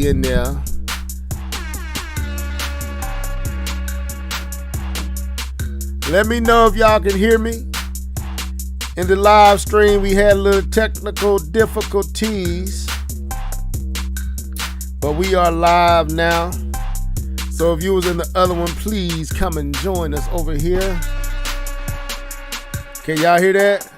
everybody in there. Let me know if y'all can hear me. In the live stream, we had a little technical difficulties, but we are live now. So if you was in the other one, please come and join us over here. Can y'all hear that?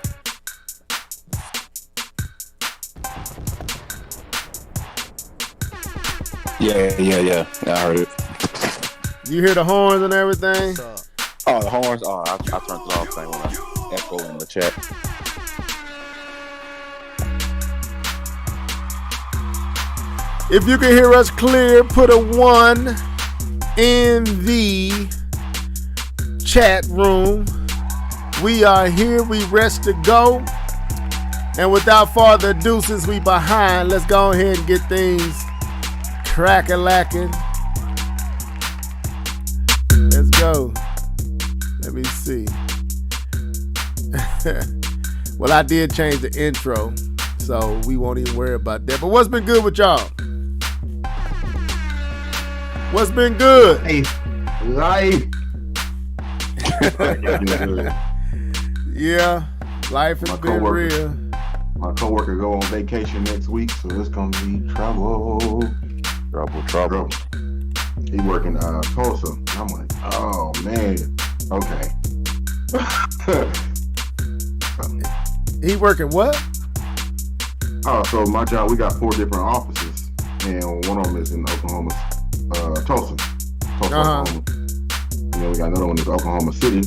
Yeah. I heard it. You hear the horns and everything? Oh, the horns. Oh, I turned it off. Thing when I echo in the chat. If you can hear us clear, put a 1 in the chat room. We are here. We rest to go. And without further ado, since we behind, let's go ahead and get things crack-a-lacking. Let's go. Let me see. Well, I did change the intro, so we won't even worry about that. But what's been good with y'all? What's been good? Life. Yeah, life has been real. My coworker go on vacation next week, so it's gonna be trouble. Trouble. He working Tulsa. I'm like, oh man, okay. He working what? So my job, we got 4 different offices, and one of them is in Oklahoma, Tulsa, Oklahoma. And then we got another one in Oklahoma City.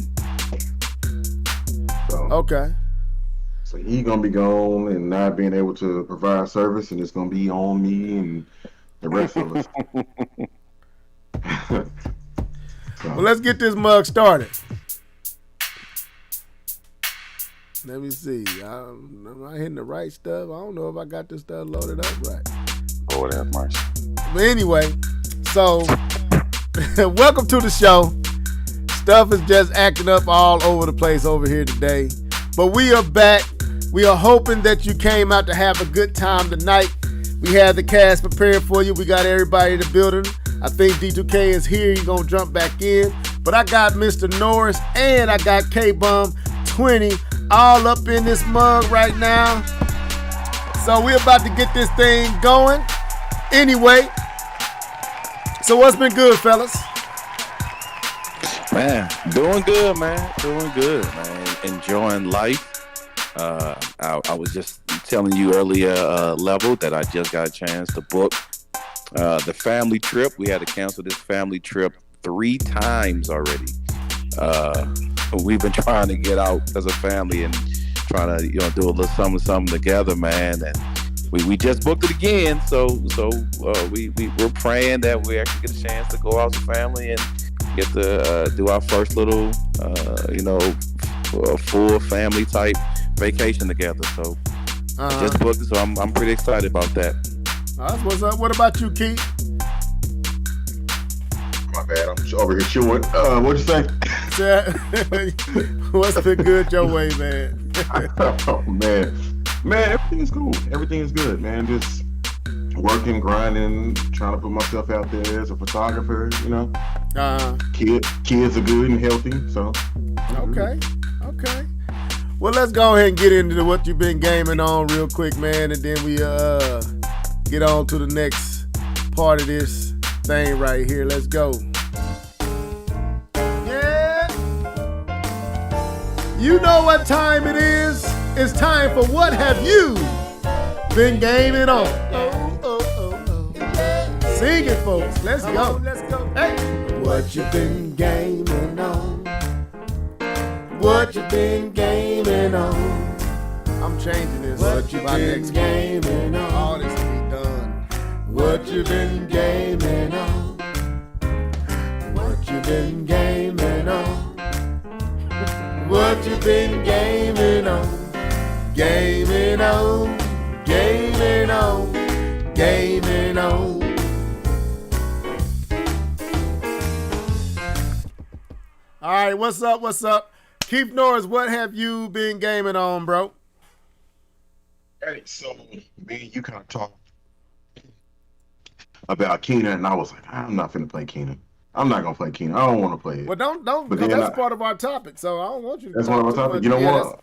So, okay. So he gonna be gone and not being able to provide service, and it's gonna be on me and the rest of us. Well, let's get this mug started. Let me see. Am I hitting the right stuff? I don't know if I got this stuff loaded up right. Oh, that's nice. But anyway, so welcome to the show. Stuff is just acting up all over the place over here today. But we are back. We are hoping that you came out to have a good time tonight. We had the cast prepared for you. We got everybody in the building. I think D2K is here. He's going to jump back in. But I got Mr. Norris and I got K-Bum 20 all up in this mug right now. So we're about to get this thing going. Anyway, so what's been good, fellas? Man, doing good, man. Enjoying life. I was just telling you earlier, Level, that I just got a chance to book the family trip. We had to cancel this family trip 3 times already. We've been trying to get out as a family and trying to, do a little something together, man. And we just booked it again. So we're praying that we actually get a chance to go out as a family and get to do our first little, full family type vacation together. So I just booked it, so I'm pretty excited about that. That's what's up. What about you, Keith? My bad, I'm over here chewing. What'd you say? What's been good your way, man? Oh man, everything is cool. Everything is good, man. Just working, grinding, trying to put myself out there as a photographer. Kids are good and healthy. So okay. Well, let's go ahead and get into what you've been gaming on real quick, man, and then we get on to the next part of this thing right here. Let's go. Yeah. You know what time it is? It's time for What Have You Been Gaming On? Oh. Sing it, folks. Let's go. Hey. What you been gaming on? What you been gaming on? I'm changing this. What you been gaming on? All this to be done. What you been gaming on? What you been gaming on? What you been gaming on? Gaming on, gaming on, gaming on. All right, what's up? Keith Norris, what have you been gaming on, bro? Hey, so me and you kind of talked about Keenan, and I was like, I'm not finna play Keenan. I'm not gonna play Keenan. I don't want to play it. Well, don't, But because then that's part of our topic. So I don't want you to that's one of talk my too topics. much. You know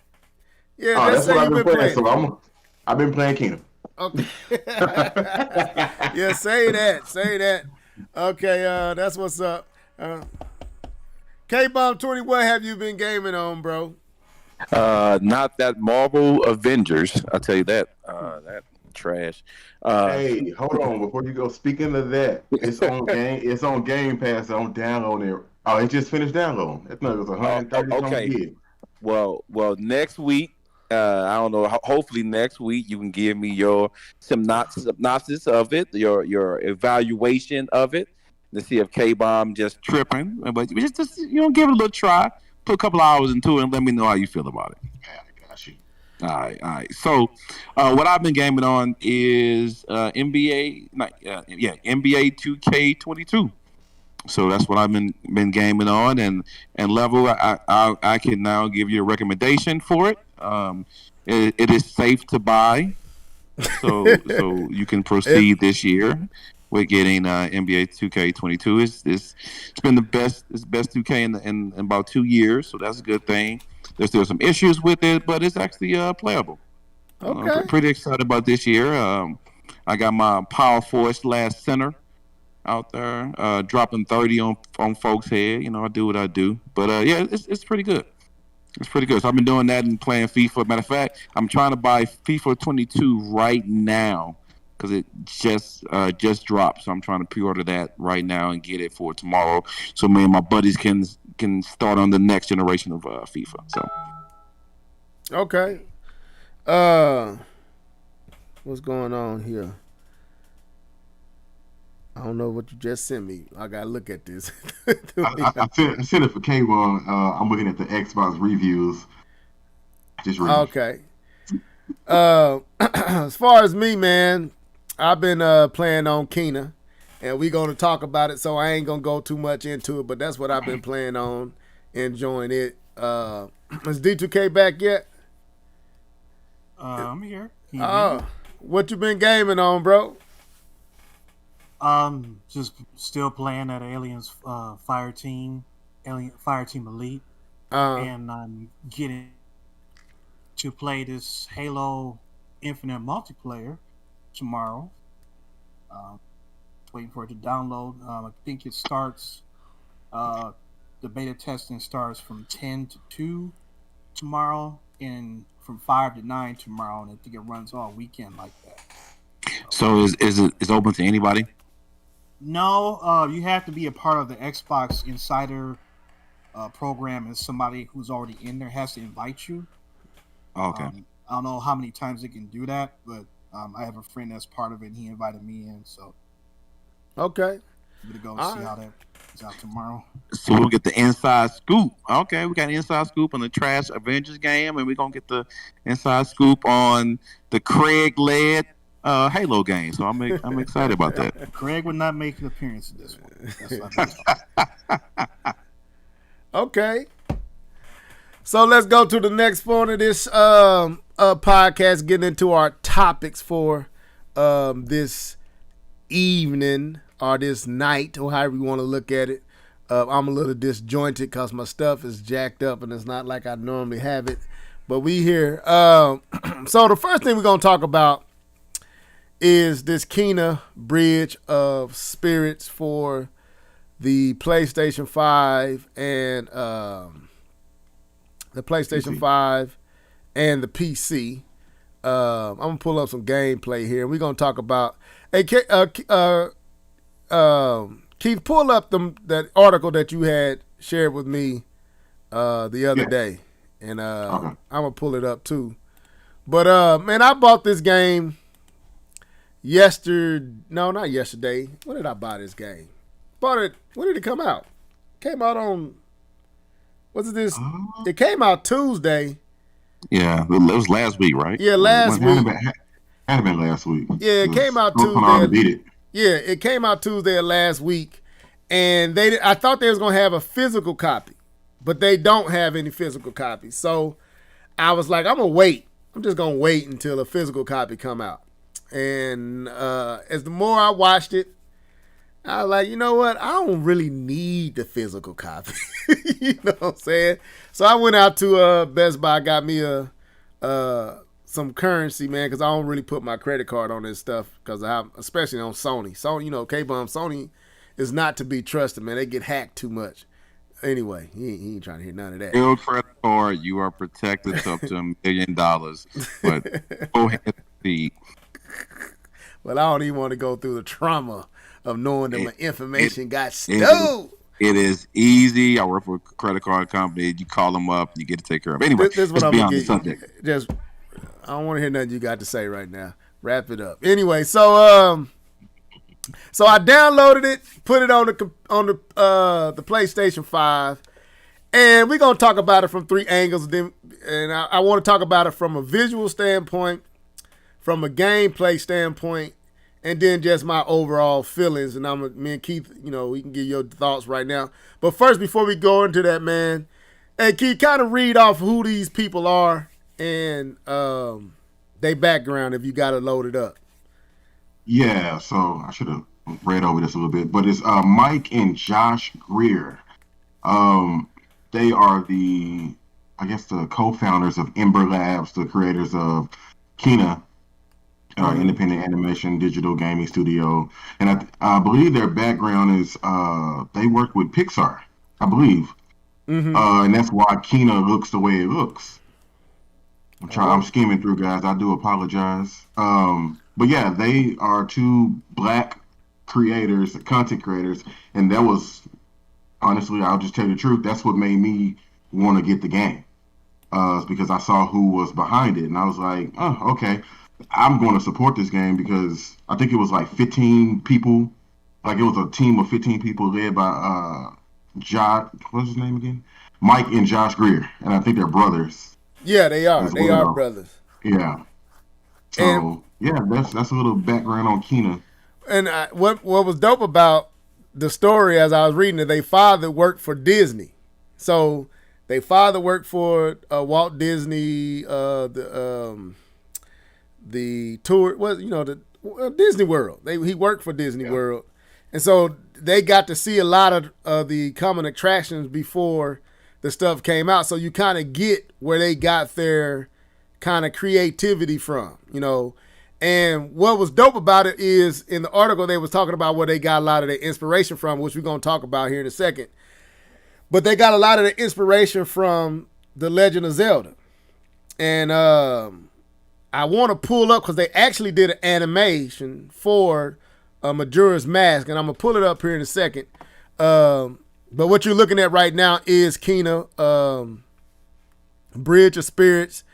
Yeah, what? just That's say what I've you've been been playing. playing. So I've been playing Keenan. Okay. Yeah, say that. Okay, that's what's up. K-Bomb 20, what have you been gaming on, bro? Not that Marvel Avengers. I'll tell you that. That trash. Hey, hold on before you go. Speaking of that, it's on game. It's on Game Pass. I'm downloading it. Oh, it just finished downloading. That thing was 130 something okay. gig. Well, next week. I don't know. Hopefully next week you can give me your synopsis of it, your evaluation of it, to see if K Bomb just tripping. But just give it a little try. Put a couple hours into it and let me know how you feel about it. Yeah, I got you. All right. So, what I've been gaming on is NBA 2K22. So that's what I've been gaming on, and level. I can now give you a recommendation for it. It is safe to buy, so you can proceed this year with getting NBA 2K22. It's been the best 2K in about 2 years, so that's a good thing. There's still some issues with it, but it's actually playable. Okay. Pretty excited about this year. I got my power forward / center out there, dropping 30 on folks' head. I do what I do, but it's pretty good. It's pretty good. So I've been doing that and playing FIFA. Matter of fact, I'm trying to buy FIFA 22 right now because it just dropped. So I'm trying to pre-order that right now and get it for tomorrow, so me and my buddies can start on the next generation of FIFA. So okay. What's going on here? I don't know what you just sent me. I gotta look at this. I sent it for K1. I'm looking at the Xbox reviews. Just reading. Okay. As far as me, man, I've been playing on Kena, and we're gonna talk about it. So I ain't gonna go too much into it, but that's what I've been playing on, enjoying it. Is D2K back yet? I'm here. What you been gaming on, bro? Just still playing that Aliens Fire Team Elite, and I'm getting to play this Halo Infinite multiplayer tomorrow. Waiting for it to download. I think it starts. The beta testing starts from 10 to 2 tomorrow, and from 5 to 9 tomorrow, and I think it runs all weekend like that. So is it open to anybody? No, you have to be a part of the Xbox Insider program, and somebody who's already in there has to invite you. Okay. I don't know how many times they can do that, but I have a friend that's part of it, and he invited me in, so. Okay. I'm going to go see how that is out tomorrow. So we'll get the inside scoop. Okay, we got an inside scoop on the Trash Avengers game, and we're going to get the inside scoop on the Craig-led Halo game. So I'm excited about that. Craig would not make an appearance in this one. That's okay. So let's go to the next point of this podcast, getting into our topics for this evening or this night, or however you want to look at it. I'm a little disjointed because my stuff is jacked up and it's not like I normally have it. But we here. So the first thing we're going to talk about is this Kena Bridge of Spirits for the PlayStation 5 and the PlayStation 5 and the PC. I'm going to pull up some gameplay here. We're going to talk about... Hey, Keith, pull up that article that you had shared with me the other day. And I'm going to pull it up too. But, man, I bought this game not yesterday. When did I buy this game? Bought it, when did it come out? Came out on, was it this? It came out Tuesday. Yeah, it was last week, right? Yeah, last week. Had been last week. Yeah, it came out Tuesday. Yeah, it came out Tuesday of last week, and I thought they was gonna have a physical copy, but they don't have any physical copies. So I was like, I'm gonna wait. I'm just gonna wait until a physical copy come out. And as the more I watched it, I was like, you know what? I don't really need the physical copy. You know what I'm saying? So I went out to Best Buy, got me some currency, man, because I don't really put my credit card on this stuff because especially on Sony. Sony, you know, K-Bomb, Sony is not to be trusted, man. They get hacked too much. Anyway, he ain't trying to hear none of that. Your credit card, you are protected up to $1 million. But go ahead and see. Well, I don't even want to go through the trauma of knowing that my information got stole. It is easy. I work for a credit card company. You call them up, you get to take care of it. Anyway, this is what I'm beyond gonna the subject. I don't want to hear nothing you got to say right now. Wrap it up. Anyway, so I downloaded it, put it on the PlayStation 5, and we're gonna talk about it from three angles. And I want to talk about it from a visual standpoint, from a gameplay standpoint, and then just my overall feelings. And me and Keith, you know, we can give your thoughts right now. But first, before we go into that, man, hey Keith, kind of read off who these people are and their background if you got it loaded up. Yeah, so I should have read over this a little bit, but it's Mike and Josh Greer. They are the co-founders of Ember Labs, the creators of Kina, independent animation digital gaming studio, and I believe their background is they work with Pixar, I believe, and that's why Kina looks the way it looks. I'm skimming through, guys. I do apologize. But yeah, they are two black creators, content creators, and that was, honestly, I'll just tell you the truth, that's what made me want to get the game. Because I saw who was behind it, and I was like, oh, okay, I'm going to support this game because I think it was like 15 people. Like, it was a team of 15 people led by what's his name again? Mike and Josh Greer, and I think they're brothers. Yeah, they are. They are brothers. Yeah. So that's a little background on Kina. And what was dope about the story as I was reading it, their father worked for Disney. So their father worked for Walt Disney, the tour was the Disney World. He worked for Disney World, and so they got to see a lot of the common attractions before the stuff came out. So you kind of get where they got their kind of creativity from, And what was dope about it is in the article they was talking about where they got a lot of their inspiration from, which we're going to talk about here in a second. But they got a lot of the inspiration from The Legend of Zelda. And I want to pull up because they actually did an animation for Majora's Mask, and I'm going to pull it up here in a second. But what you're looking at right now is Kina, Bridge of Spirits.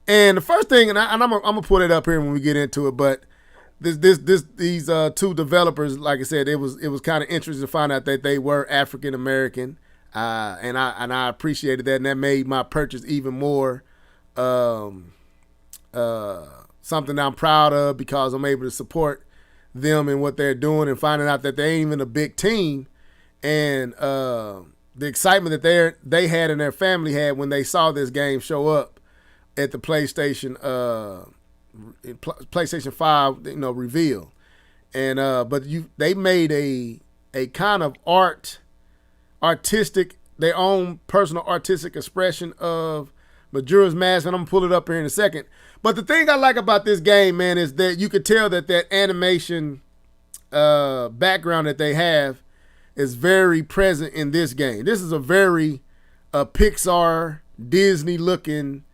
And the first thing, and I'm gonna put it up here when we get into it, but these two developers, like I said, it was kind of interesting to find out that they were African American, and I appreciated that, and that made my purchase even more something I'm proud of because I'm able to support them and what they're doing, and finding out that they ain't even a big team, and the excitement that they had and their family had when they saw this game show up at the PlayStation 5, reveal, and but they made a kind of artistic, their own personal artistic expression of Majora's Mask, and I'm gonna pull it up here in a second. But the thing I like about this game, man, is that you could tell that animation background that they have is very present in this game. This is a very Pixar, Disney looking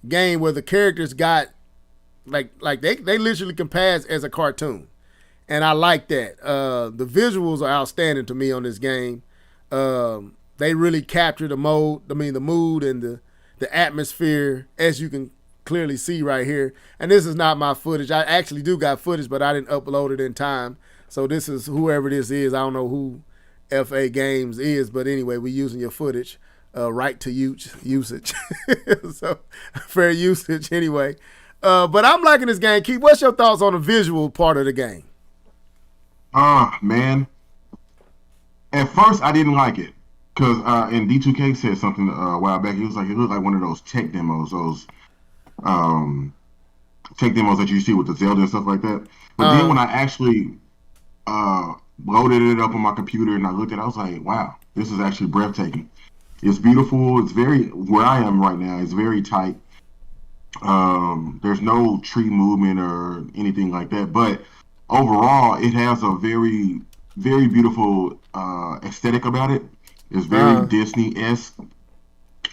game where the characters got like they literally can pass as a cartoon, and I like that. The visuals are outstanding to me on this game. They really capture the mood and the atmosphere, as you can clearly see right here. And this is not my footage. I actually do got footage, but I didn't upload it in time. So this is whoever this is. I don't know who FA Games is, but anyway, we're using your footage. Right to usage. So fair usage anyway. But I'm liking this game. Keith, what's your thoughts on the visual part of the game? Man. At first I didn't like it. Because and D2K said something a while back. It looked like one of those tech demos, tech demos that you see with the Zelda and stuff like that. But then when I actually loaded it up on my computer, and I looked at it. I was like, wow, this is actually breathtaking. It's beautiful. It's very, where I am right now, it's very tight. There's no tree movement or anything like that, but overall, it has a very, very beautiful aesthetic about it. It's very Disney-esque,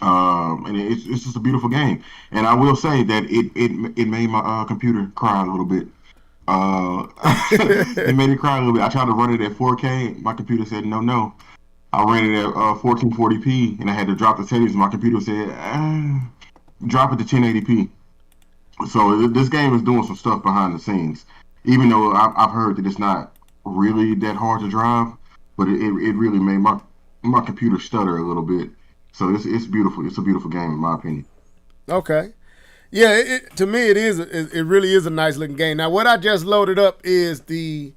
and it's just a beautiful game. And I will say that it made my computer cry a little bit. It made it cry a little bit. I tried to run it at 4K. My computer said no. I ran it at 1440p, and I had to drop the settings. My computer said, drop it to 1080p. So this game is doing some stuff behind the scenes. Even though I've heard that it's not really that hard to drive, but it really made my computer stutter a little bit. So it's beautiful. It's a beautiful game, in my opinion. Okay. Yeah, to me it really is a nice looking game. Now what I just loaded up is the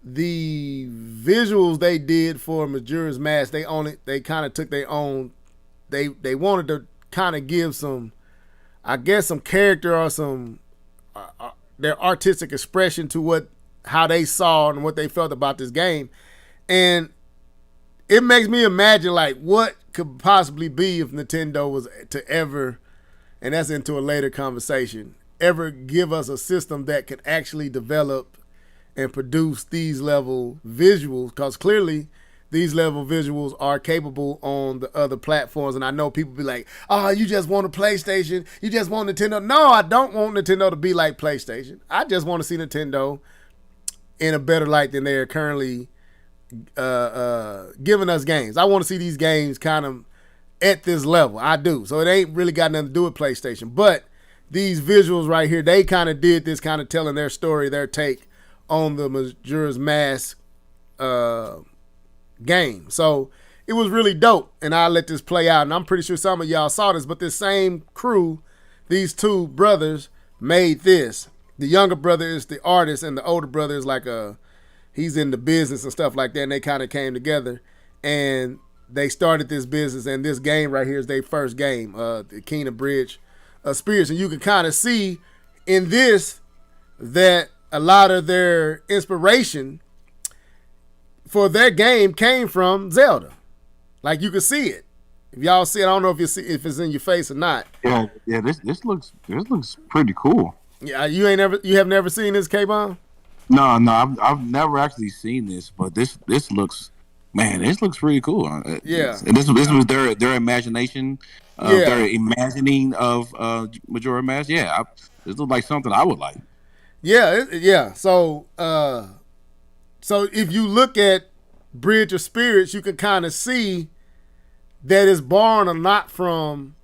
visuals they did for Majora's Mask. They kind of took their own. They wanted to kind of give some, I guess, some character or some their artistic expression to how they saw and what they felt about this game, and it makes me imagine like what could possibly be if Nintendo was to ever, and that's into a later conversation, ever give us a system that could actually develop and produce these level visuals, because clearly these level visuals are capable on the other platforms. And I know people be like, oh, you just want a PlayStation, you just want Nintendo. No, I don't want Nintendo to be like PlayStation. I just want to see Nintendo in a better light than they're currently giving us games. I want to see these games kind of at this level. I do. So it ain't really got nothing to do with PlayStation. But these visuals right here, they kind of did this, kind of telling their story, their take on the Majora's Mask game. So it was really dope, and I'll let this play out. And I'm pretty sure some of y'all saw this, but this same crew, these two brothers, made this. The younger brother is the artist, and the older brother is like he's in the business and stuff like that, and they kind of came together, and they started this business, and this game right here is their first game, the Kena Bridge Spirits. And you can kind of see in this that a lot of their inspiration for their game came from Zelda. Like, you can see it. If y'all see it, I don't know if it's in your face or not. Yeah. This looks pretty cool. Yeah, you have never seen this, K-Bomb? No, I've never actually seen this, but this looks, man, this looks pretty cool. Yeah, and this was their imagination, their imagining of Majora Mask. Yeah, this looks like something I would like. Yeah. So if you look at Bridge of Spirits, you can kind of see that it's born a lot from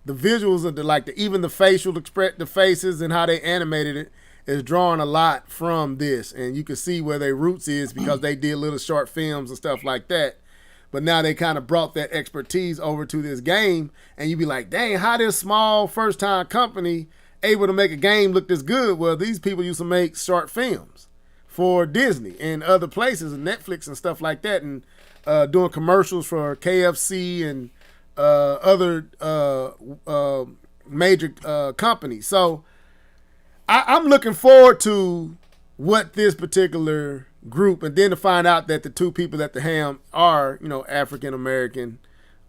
the visuals of even the facial the faces and how they animated it is drawing a lot from this, and you can see where their roots is because they did little short films and stuff like that. But now they kind of brought that expertise over to this game, and you be like, dang, how this small first time company able to make a game look this good? Well, these people used to make short films for Disney and other places and Netflix and stuff like that, and doing commercials for KFC and other major companies. So I'm looking forward to what this particular group, and then to find out that the two people at the helm are, African American,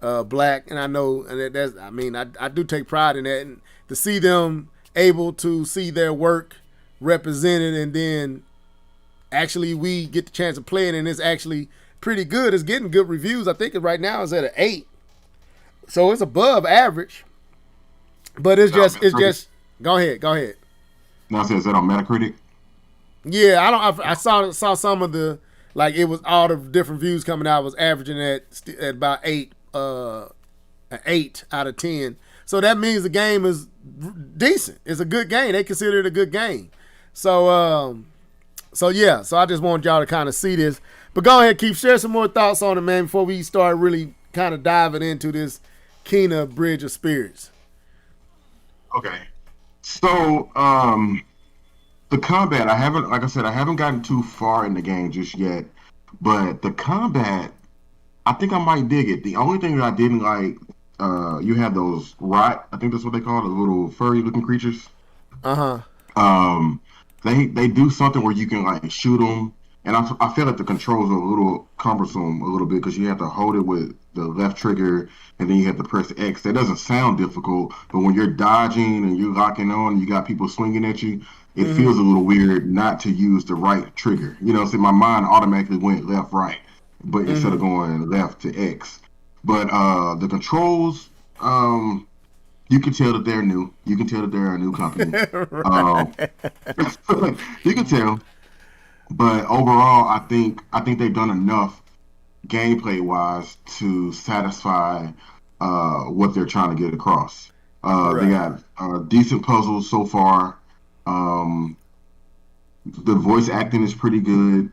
black, and I know, and I do take pride in that, and to see them able to see their work represented, and then actually we get the chance to play it, and it's actually pretty good. It's getting good reviews. I think it right now is at an 8, so it's above average. But it's just go ahead. Now, is that on Metacritic? Yeah, I saw some of the, like, it was all the different views coming out was averaging at about 8, an 8 out of 10. So that means the game is decent. It's a good game. They consider it a good game. So yeah. So I just want y'all to kind of see this. But go ahead, Keith, share some more thoughts on it, man, before we start really kind of diving into this Kena Bridge of Spirits. Okay. So, the combat, I haven't gotten too far in the game just yet, but the combat, I think I might dig it. The only thing that I didn't like, you have those rot, I think that's what they call it, the little furry looking creatures. Uh-huh. They do something where you can like shoot them And I feel like the controls are a little cumbersome a little bit because you have to hold it with the left trigger and then you have to press X. That doesn't sound difficult, but when you're dodging and you're locking on, you got people swinging at you. It feels a little weird not to use the right trigger. You know, so my mind automatically went left, right, but instead of going left to X. But the controls, you can tell that they're new. You can tell that they're a new company. You can tell. But overall, I think they've done enough gameplay wise to satisfy what they're trying to get across. They got decent puzzles so far. The voice acting is pretty good.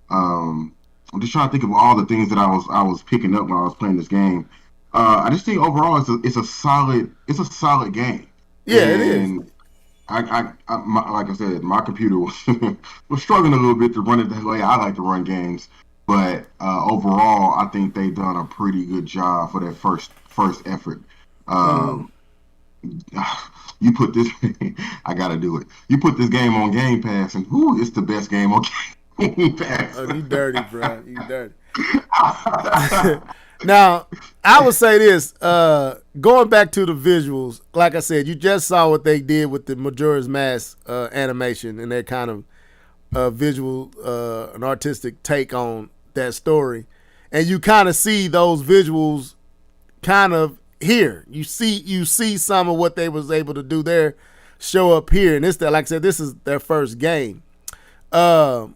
I'm just trying to think of all the things that I was picking up when I was playing this game. I just think overall it's a solid game. Yeah, it is. And like I said, my computer was struggling a little bit to run it the way I like to run games. But overall, I think they've done a pretty good job for their first effort. You put this, I gotta do it. You put this game on Game Pass, and it's the best game on Game Pass. Oh, you dirty, bro. You dirty. Now, I would say this, going back to the visuals, like I said, you just saw what they did with the Majora's Mask animation and their kind of visual, an artistic take on that story. And you kind of see those visuals kind of here. You see some of what they was able to do there show up here. And this, like I said, this is their first game. So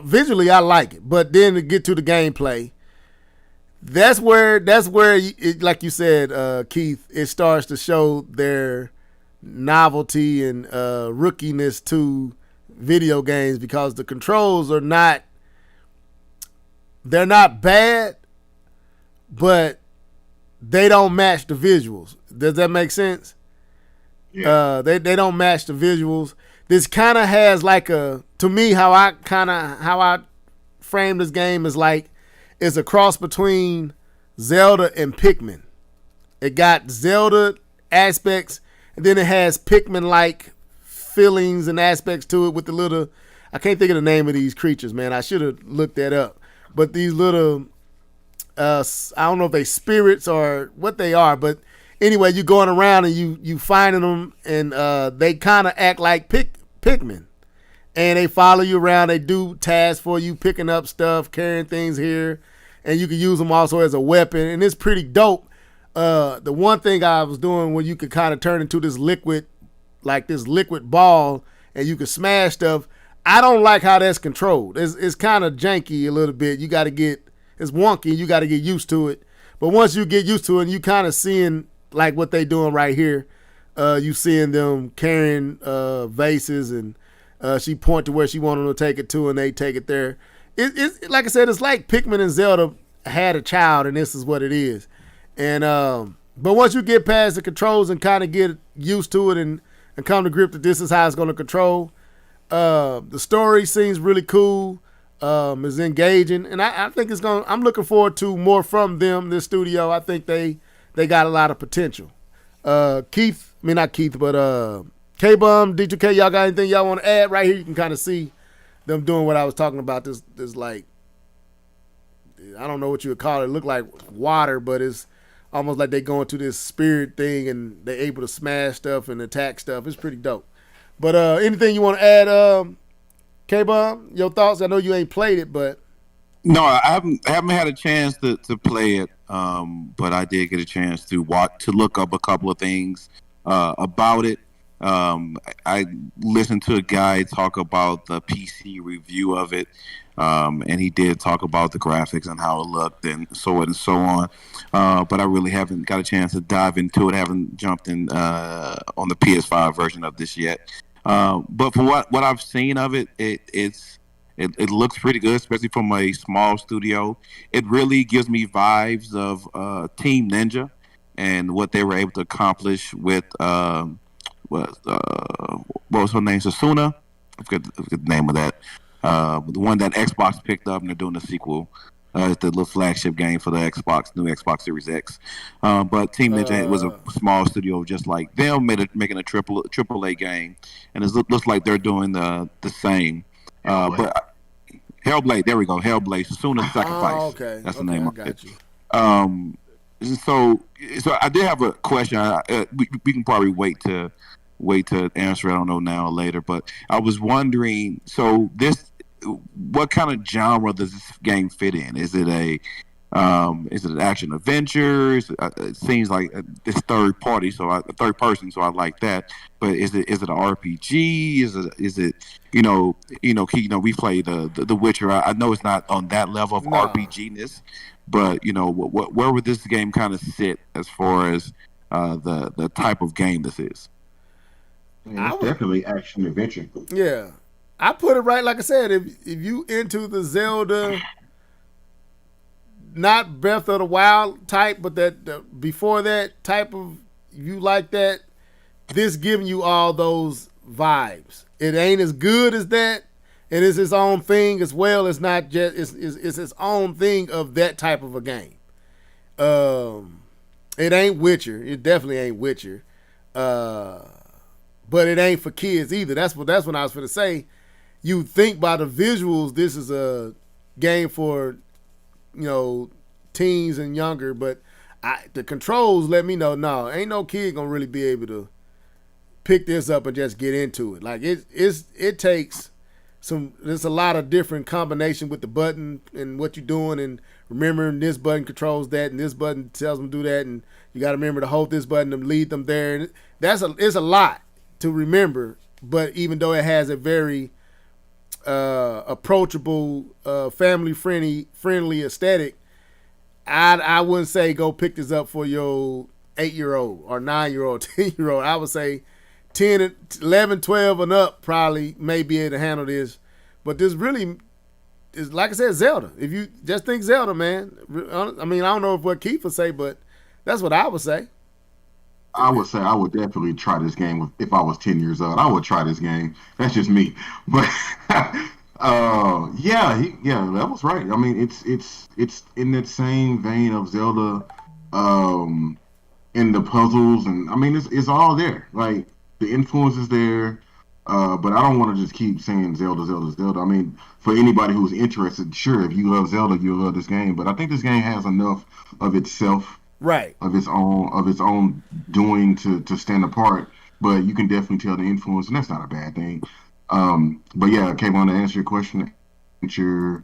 visually, I like it. But then to get to the gameplay, that's where like you said, Keith, it starts to show their novelty and rookiness to video games, because the controls are not bad, but they don't match the visuals. Does that make sense? Yeah. They don't match the visuals. This kind of has like to me, how I frame this game is like, it's a cross between Zelda and Pikmin. It got Zelda aspects, and then it has Pikmin-like feelings and aspects to it with the little, I can't think of the name of these creatures, man. I should have looked that up. But these little, I don't know if they spirits or what they are, but anyway, you're going around and you finding them, and they kind of act like Pikmin. And they follow you around. They do tasks for you, picking up stuff, carrying things here. And you can use them also as a weapon. And it's pretty dope. The one thing I was doing where you could kind of turn into this liquid ball, and you could smash stuff. I don't like how that's controlled. It's kind of janky a little bit. You got to it's wonky. You got to get used to it. But once you get used to it, and you kind of seeing like what they doing right here. You seeing them carrying vases, and she point to where she wanted them to take it to, and they take it there. It's like I said, it's like Pikmin and Zelda had a child, and this is what it is. And but once you get past the controls and kind of get used to it and come to grip that this is how it's going to control, the story seems really cool. Is engaging, and I think it's going. I'm looking forward to more from them. This studio, I think they got a lot of potential. Keith, I mean not Keith, but K-Bum, D2K, y'all got anything y'all want to add? Right here, you can kind of see them doing what I was talking about. This like, I don't know what you would call it. It looked like water, but it's almost like they go into this spirit thing, and they're able to smash stuff and attack stuff. It's pretty dope. But anything you want to add, K-Bum? Your thoughts? I know you ain't played it, but no, I haven't had a chance to play it. But I did get a chance to look up a couple of things about it. I listened to a guy talk about the PC review of it, and he did talk about the graphics and how it looked and so on and so on. But I really haven't got a chance to dive into it. I haven't jumped in on the PS5 version of this yet. But for what I've seen of it, it looks pretty good, especially from a small studio. It really gives me vibes of Team Ninja and what they were able to accomplish with what was her name? Susuna? I forget the name of that. The one that Xbox picked up, and they're doing a sequel. It's the little flagship game for the new Xbox Series X. But Team Ninja was a small studio just like them, making a triple A game, and it looks like they're doing the same. But Hellblade. There we go. Hellblade. Sesuna's Sacrifice. Oh, okay. That's the Okay, name I of got it. you. So I did have a question. We can probably wait to answer. I don't know now or later, but I was wondering. So what kind of genre does this game fit in? Is it an action adventure? It seems like it's third party, third person, so I like that. But is it an RPG? Is it we play the Witcher. I know it's not on that level of RPG-ness, but where would this game kind of sit as far as the type of game this is? Yeah, it's definitely action adventure. Yeah, I put it right. Like I said, if you into the Zelda, not Breath of the Wild type, but that before that type of, you like that, this giving you all those vibes. It ain't as good as that. It is its own thing as well. It's not just it's its own thing of that type of a game. It ain't Witcher. It definitely ain't Witcher. But it ain't for kids either. That's what I was going to say. You think by the visuals, this is a game for teens and younger, but the controls let me know, no, ain't no kid gonna really be able to pick this up and just get into it. Like it takes there's a lot of different combination with the button and what you're doing, and remembering this button controls that and this button tells them to do that, and you got to remember to hold this button to lead them there, and it's a lot to remember. But even though it has a very approachable, family friendly aesthetic, I wouldn't say go pick this up for your 8-year-old or 9-year-old, 10-year-old. I would say 10, 11, 12 and up probably may be able to handle this. But this really is, like I said, Zelda. If you just think Zelda, man. I mean, I don't know what Keith would say, but that's what I would say. I would say I would definitely try this game if I was 10 years old. I would try this game. That's just me. But that was right. I mean, it's in that same vein of Zelda, in the puzzles, and I mean it's all there. Like the influence is there. But I don't want to just keep saying Zelda, Zelda, Zelda. I mean, for anybody who's interested, sure, if you love Zelda, you'll love this game. But I think this game has enough of itself, right, of its own doing to stand apart. But you can definitely tell the influence, and that's not a bad thing. But yeah, Kayvon, to answer your question, you're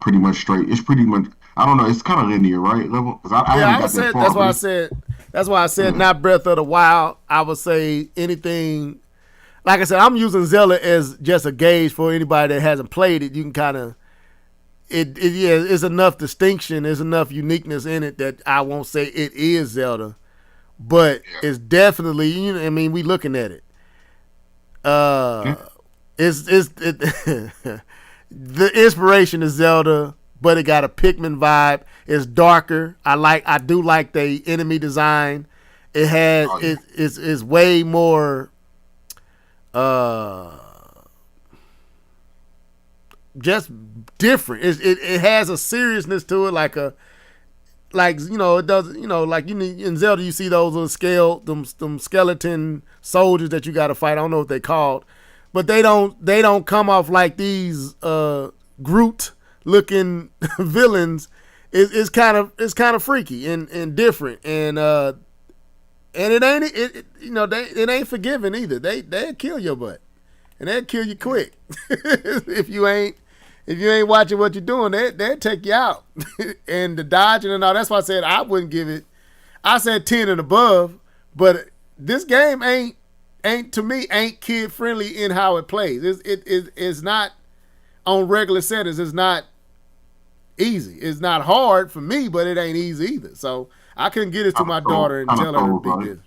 pretty much straight. It's pretty much, I don't know, it's kind of linear, right? Level. I would say that's why I said not Breath of the Wild. I would say anything. Like I said, I'm using Zelda as just a gauge for anybody that hasn't played it. You can kind of, it's enough distinction, there's enough uniqueness in it that I won't say it is Zelda, but it's definitely, I mean, we looking at it. The inspiration is Zelda, but it got a Pikmin vibe. It's darker. I do like the enemy design. It has it's way more just different. It has a seriousness to it, like it does, like you need in Zelda, you see those little them skeleton soldiers that you got to fight. I don't know what they called, but they don't come off like these Groot looking villains. It's kind of freaky and different, and it ain't forgiving either. They'll kill your butt, and they'll kill you quick if you ain't watching what you're doing. They'll take you out. And the dodging and all. That's why I said I wouldn't give it. I said 10 and above, but this game ain't to me kid friendly in how it plays. It's not on regular settings. It's not easy. It's not hard for me, but it ain't easy either. So I couldn't get it to my daughter and tell her to beat this.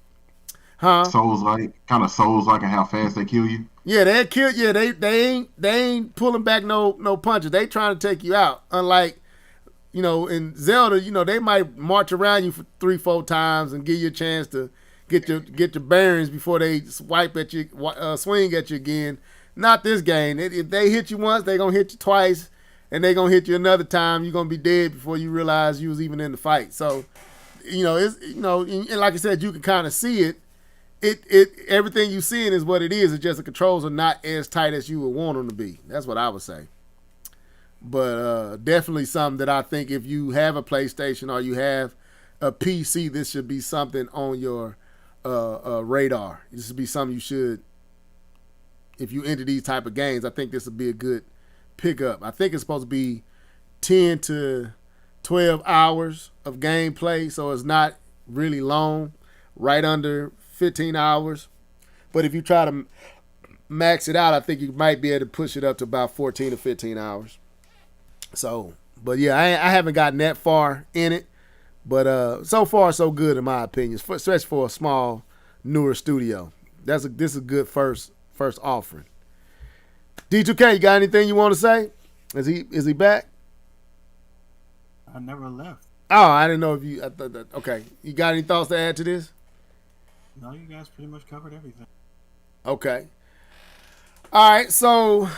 Huh? Souls-like, and how fast they kill you. Yeah, they'll kill you. They ain't pulling back no punches. They trying to take you out. Unlike, in Zelda, they might march around you for 3-4 times and give you a chance to get your bearings before they swipe at you, swing at you again. Not this game. If they hit you once, they gonna hit you twice, and they gonna hit you another time. You're gonna be dead before you realize you was even in the fight. So, it's and like I said, you can kind of see it. Everything you seeing is what it is. It's just the controls are not as tight as you would want them to be. That's what I would say. But definitely something that I think if you have a PlayStation or you have a PC, this should be something on your radar. This should be something you should, if you enter these type of games, I think this would be a good pickup. I think it's supposed to be 10 to 12 hours of gameplay, so it's not really long, right under 15 hours. But if you try to max it out, I think you might be able to push it up to about 14 to 15 hours. So, but yeah, I haven't gotten that far in it. But so far, so good in my opinion, especially for a small, newer studio. This is a good first offering. D2K, you got anything you want to say? Is he back? I never left. Oh, I didn't know if you. Okay, you got any thoughts to add to this? No, you guys pretty much covered everything. Okay. All right, so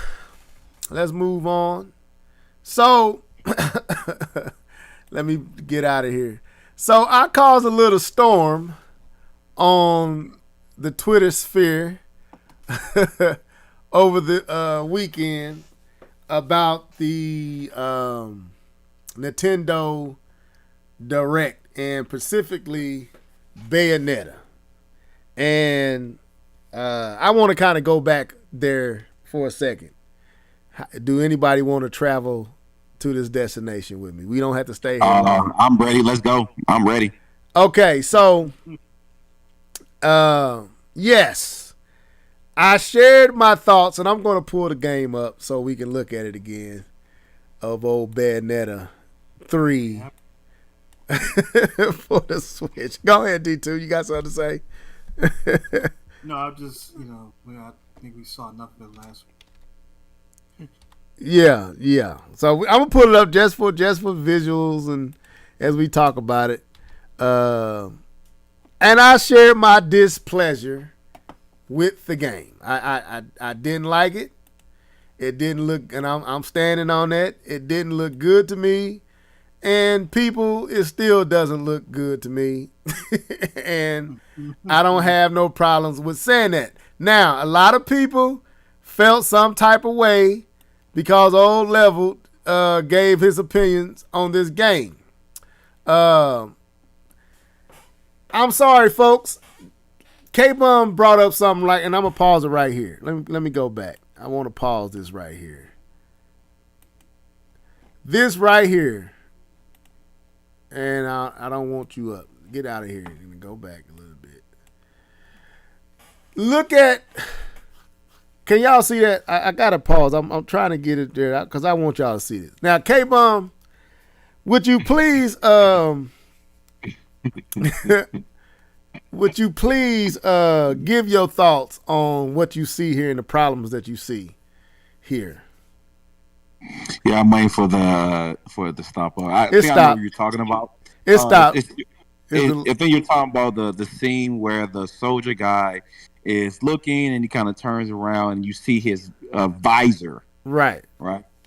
let's move on. So let me get out of here. So I caused a little storm on the Twitter sphere over the weekend about the Nintendo Direct and specifically Bayonetta. And I want to kind of go back there for a second. Do anybody want to travel to this destination with me? We don't have to stay here long. I'm ready. Let's go. I'm ready. Okay, so yes, I shared my thoughts, and I'm going to pull the game up so we can look at it again, of old Bayonetta 3 for the Switch. Go ahead, D2. You got something to say? No, I'm just, I think we saw enough of it last week. Yeah. So I'm gonna put it up just for visuals and as we talk about it. And I shared my displeasure with the game. I didn't like it. It didn't look, and I'm standing on that. It didn't look good to me. And people, it still doesn't look good to me. And I don't have no problems with saying that. Now, a lot of people felt some type of way because Old Level gave his opinions on this game. I'm sorry, folks. K-Bum brought up something like, and I'm going to pause it right here. Let me go back. I want to pause this right here. This right here. And I don't want you up. Get out of here and go back a little bit. Look at. Can y'all see that? I got to pause. I'm trying to get it there because I want y'all to see this. Now, K-Bum, would you please give your thoughts on what you see here and the problems that you see here? Yeah, I'm waiting for the stop. I think I know what you're talking about. It stopped. I think you're talking about the scene where the soldier guy is looking and he kind of turns around and you see his visor. Right.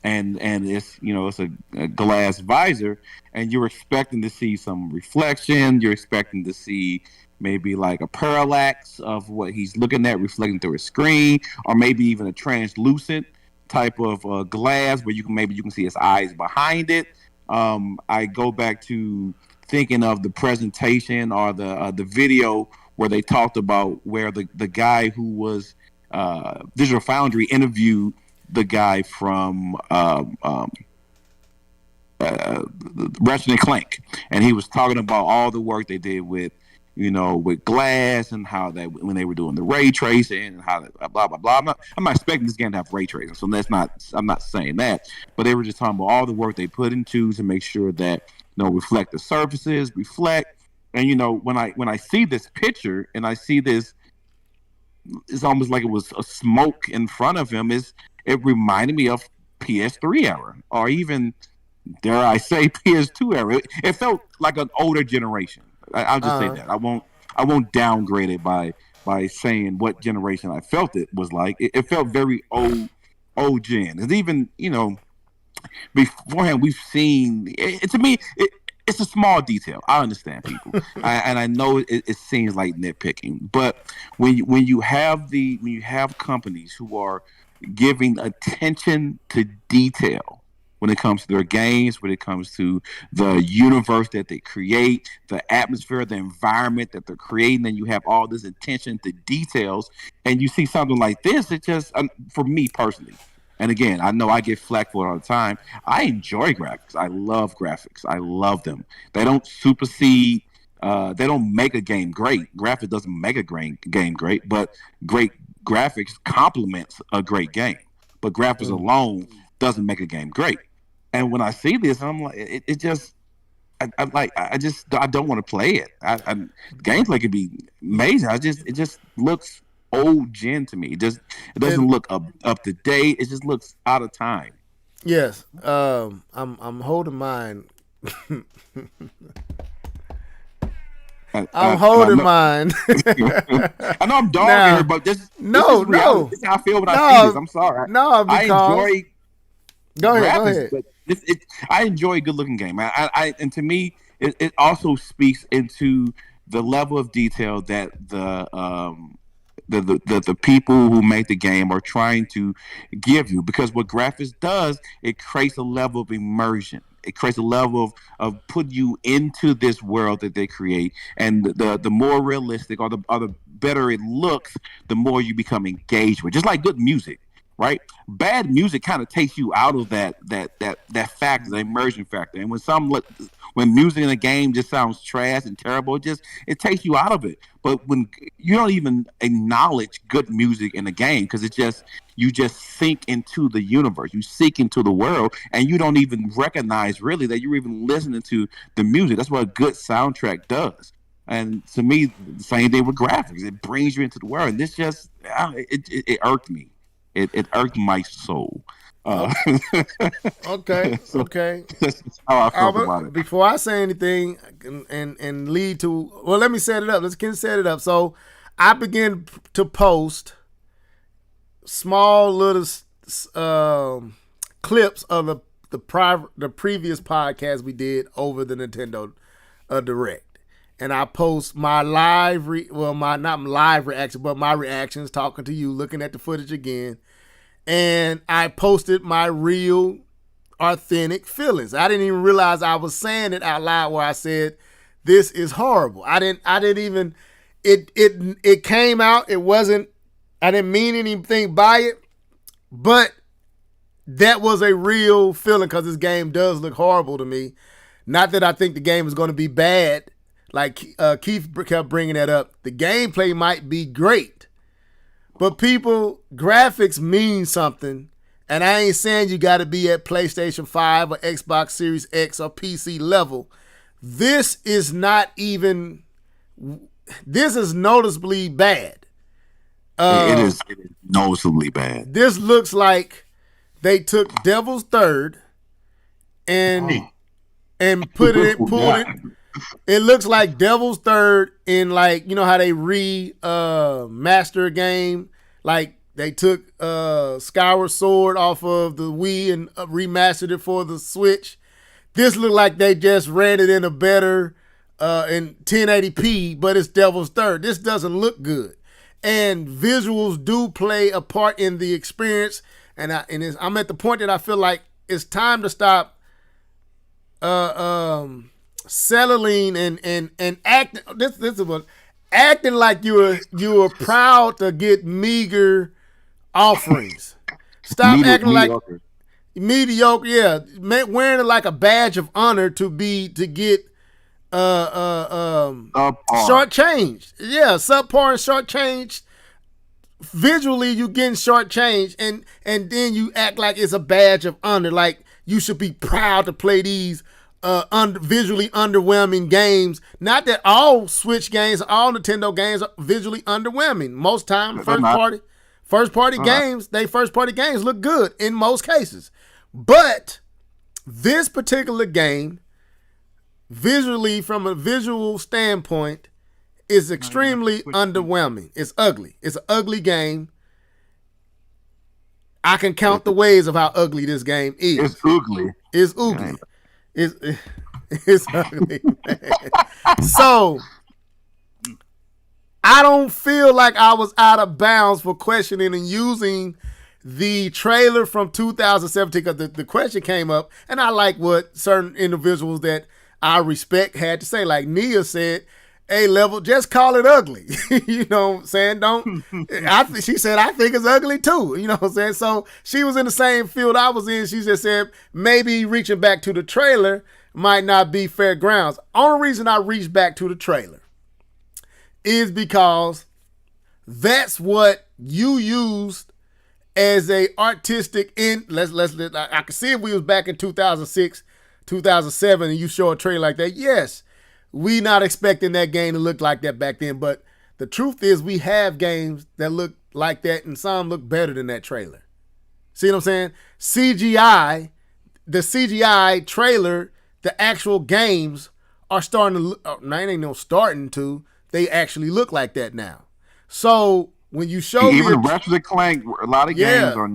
And it's it's a glass visor and you're expecting to see some reflection. You're expecting to see maybe like a parallax of what he's looking at reflecting through his screen, or maybe even a translucent type of glass where you can see his eyes behind it. I go back to thinking of the presentation or the video where they talked about where the guy who was Digital Foundry interviewed the guy from Ratchet and Clank, and he was talking about all the work they did with glass and how that when they were doing the ray tracing and how that blah blah blah. I'm not expecting this game to have ray tracing, so I'm not saying that. But they were just talking about all the work they put into to make sure that reflective surfaces reflect. And when I see this picture and I see this, it's almost like it was a smoke in front of him. It reminded me of PS3 era, or even dare I say PS2 era. It felt like an older generation. I'll just say that. I won't downgrade it by saying what generation I felt it was like. It felt very old gen. And even beforehand we've seen it. To me, it's a small detail. I understand people, and I know it seems like nitpicking. But when you have companies who are giving attention to detail, when it comes to their games, when it comes to the universe that they create, the atmosphere, the environment that they're creating, and you have all this attention to details, and you see something like this, it just, for me personally, and again, I know I get flack for it all the time. I enjoy graphics. I love graphics. I love them. They don't supersede. They don't make a game great. Graphics doesn't make a game great, but great graphics complements a great game. But graphics alone doesn't make a game great. And when I see this, I'm like, it just, I don't want to play it. Gameplay could be amazing. It just looks old gen to me. It doesn't look up to date. It just looks out of time. Yes, I'm holding mine. I'm holding mine. I know I'm dogging her, but this is reality. This is how I feel when I see this. I'm sorry. No, because I enjoy. Go ahead. But I enjoy a good looking game. And to me, it also speaks into the level of detail that the people who make the game are trying to give you. Because what graphics does, it creates a level of immersion. It creates a level of putting you into this world that they create, and the more realistic or the better it looks, the more you become engaged with. Just like good music, right? Bad music kind of takes you out of that factor, the immersion factor. And when music in a game just sounds trash and terrible, it takes you out of it. But when you don't even acknowledge good music in a game, because you just sink into the universe, you sink into the world, and you don't even recognize really that you're even listening to the music. That's what a good soundtrack does. And to me, the same thing with graphics. It brings you into the world. And this just it irked me. It irked my soul. Okay. That's how I felt about it. Before I say anything and lead to, well, let me set it up. Let's set it up. So I begin to post small little clips of the previous podcast we did over the Nintendo Direct. And I post my not live reaction, but my reactions, talking to you, looking at the footage again. And I posted my real, authentic feelings. I didn't even realize I was saying it out loud where I said, "This is horrible." I didn't even. It came out. It wasn't. I didn't mean anything by it, but that was a real feeling because this game does look horrible to me. Not that I think the game is going to be bad. Like Keith kept bringing that up. The gameplay might be great, but graphics mean something. And I ain't saying you got to be at PlayStation 5 or Xbox Series X or PC level. This is noticeably bad. It is noticeably bad. This looks like they took Devil's Third and pulled it. It looks like Devil's Third in, like, you know how they remaster a game, like they took Skyward Sword off of the Wii and remastered it for the Switch. This looked like they just ran it in a better in 1080p, but it's Devil's Third. This doesn't look good, and visuals do play a part in the experience. And I'm at the point that I feel like it's time to stop settling and acting. This is what acting like you were proud to get meager offerings. Stop acting like mediocre. Yeah, wearing it like a badge of honor to get shortchanged. Yeah, subpar and shortchanged. Visually, you getting shortchanged, and then you act like it's a badge of honor. Like you should be proud to play these visually underwhelming games. Not that all Switch games, all Nintendo games are visually underwhelming. Most time, first party games look good in most cases. But this particular game, visually, from a visual standpoint, is extremely underwhelming. It's ugly. It's an ugly game. I can count the ways of how ugly this game is. It's ugly. It's ugly. It's ugly, man. So I don't feel like I was out of bounds for questioning and using the trailer from 2017, because the question came up, and I like what certain individuals that I respect had to say. Like Nia said, "A level, just call it ugly." You know what I'm saying? Don't. She said, "I think it's ugly too." You know what I'm saying? So she was in the same field I was in. She just said maybe reaching back to the trailer might not be fair grounds. Only reason I reached back to the trailer is because that's what you used as a artistic in. I can see if we was back in 2006, 2007, and you show a trailer like that. Yes, we not expecting that game to look like that back then. But the truth is, we have games that look like that, and some look better than that trailer. See what I'm saying? CGI, the CGI trailer, the actual games are starting to look. Now, ain't no starting to. They actually look like that now. So when you show even me Ratchet and Clank, a lot of games are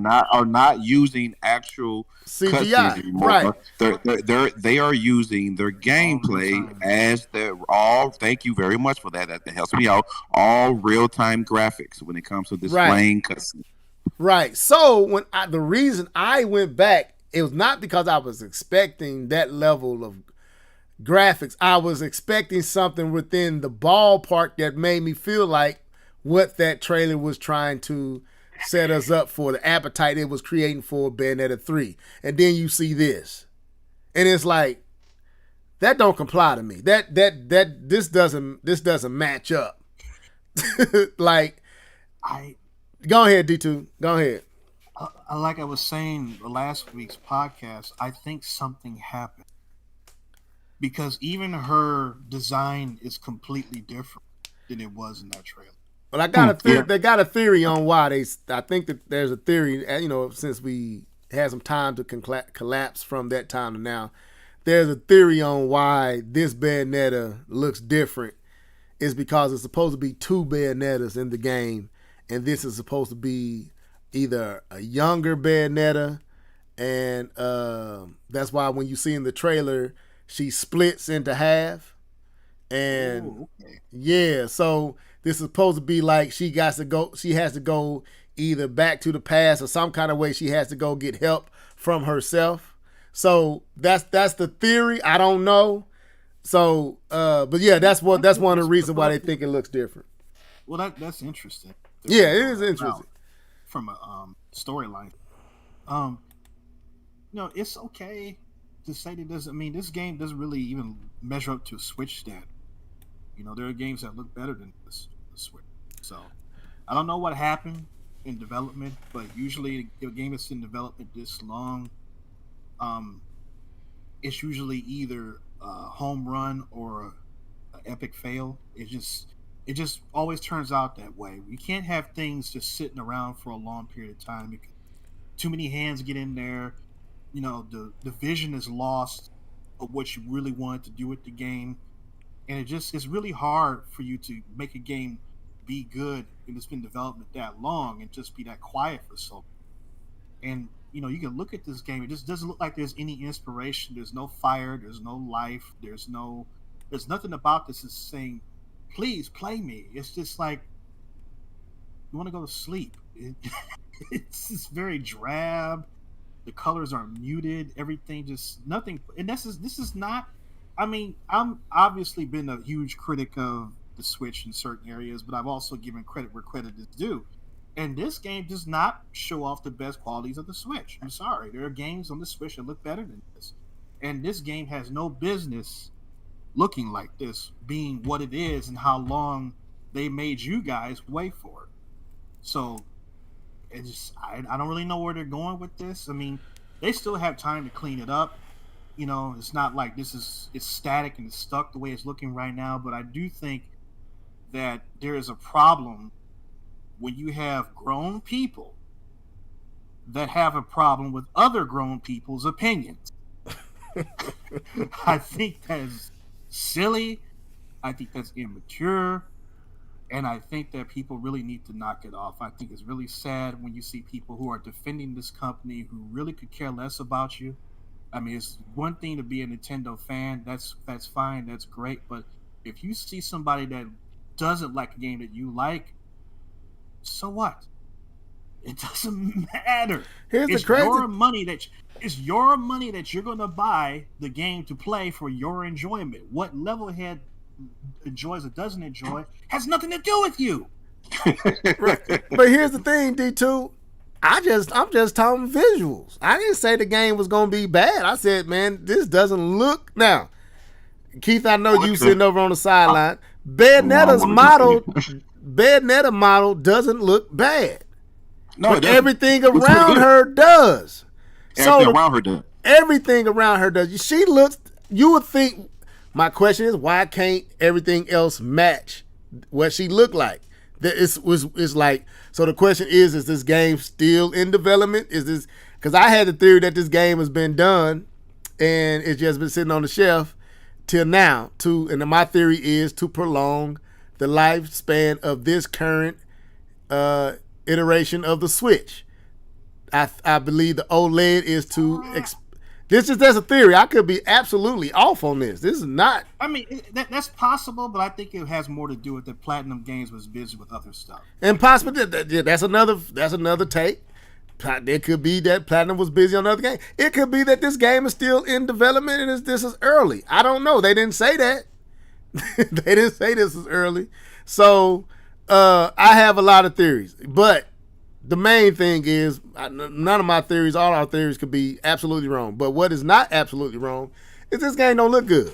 not using actual CGI, cutscenes anymore. right? They are using their gameplay as their all. Thank you very much for that. That helps me out. All real time graphics when it comes to displaying cutscenes. Right. So the reason I went back, it was not because I was expecting that level of graphics. I was expecting something within the ballpark that made me feel like what that trailer was trying to set us up for, the appetite it was creating for Bayonetta 3. And then you see this. And it's like, that don't comply to me. This doesn't match up. Like, go ahead, D2. Go ahead. Like I was saying last week's podcast, I think something happened. Because even her design is completely different than it was in that trailer. Well, I got a theory. They got a theory on why I think that there's a theory. You know, since we had some time to collapse from that time to now, there's a theory on why this Bayonetta looks different. Is because it's supposed to be two Bayonettas in the game, and this is supposed to be either a younger Bayonetta, and that's why when you see in the trailer, she splits into half, and yeah, so this is supposed to be like she has to go either back to the past or some kind of way she has to go get help from herself. So that's the theory. I don't know. So, but yeah, that's one of the reasons why they think it looks different. Well, that's interesting. Yeah, it is interesting from a storyline. No, it's okay to say that doesn't mean this game doesn't really even measure up to a Switch standard. You know, there are games that look better than this Switch. So I don't know what happened in development, but usually a game that's in development this long, it's usually either a home run or an epic fail. It just always turns out that way. You can't have things just sitting around for a long period of time because too many hands get in there. You know, the vision is lost of what you really wanted to do with the game. And it's really hard for you to make a game be good and it's been development that long and just be that quiet for so long. And, you know, you can look at this game, it just doesn't look like there's any inspiration. There's no fire, there's no life, there's nothing about this is saying, please play me. It's just like, you want to go to sleep. It's just very drab. The colors are muted. Everything just nothing. And this is not. I mean, I'm obviously been a huge critic of the Switch in certain areas, but I've also given credit where credit is due. And this game does not show off the best qualities of the Switch. I'm sorry. There are games on the Switch that look better than this. And this game has no business looking like this, being what it is and how long they made you guys wait for it. So I don't really know where they're going with this. I mean, they still have time to clean it up. You know, it's not like it's static and it's stuck the way it's looking right now. But I do think that there is a problem when you have grown people that have a problem with other grown people's opinions. I think that's silly. I think that's immature. And I think that people really need to knock it off. I think it's really sad when you see people who are defending this company who really could care less about you. I mean, it's one thing to be a Nintendo fan. That's fine. That's great. But if you see somebody that doesn't like a game that you like, so what? It doesn't matter. Here's It's the crazy. It's your money that you're going to buy the game to play for your enjoyment. What level head enjoys or doesn't enjoy has nothing to do with you. Right. But here's the thing, D2. I'm just talking visuals. I didn't say the game was gonna be bad. I said, man, this doesn't look now. Keith, I know you sitting over on the sideline. Bayonetta's model doesn't look bad. No, but everything around her does. Everything around her does. Everything around her does. She looks. You would think. My question is, why can't everything else match what she looked like? It's like. So the question is this game still in development? Is this because I had the theory that this game has been done and it's just been sitting on the shelf till now. And my theory is to prolong the lifespan of this current iteration of the Switch. I believe the OLED is to. That's a theory. I could be absolutely off on this. This is not. I mean, that's possible, but I think it has more to do with that Platinum Games was busy with other stuff. And possibly that's another take. It could be that Platinum was busy on other games. It could be that this game is still in development and this is early. I don't know. They didn't say that. They didn't say this is early. So I have a lot of theories, but the main thing is none of my theories, all our theories could be absolutely wrong. But what is not absolutely wrong is this game don't look good.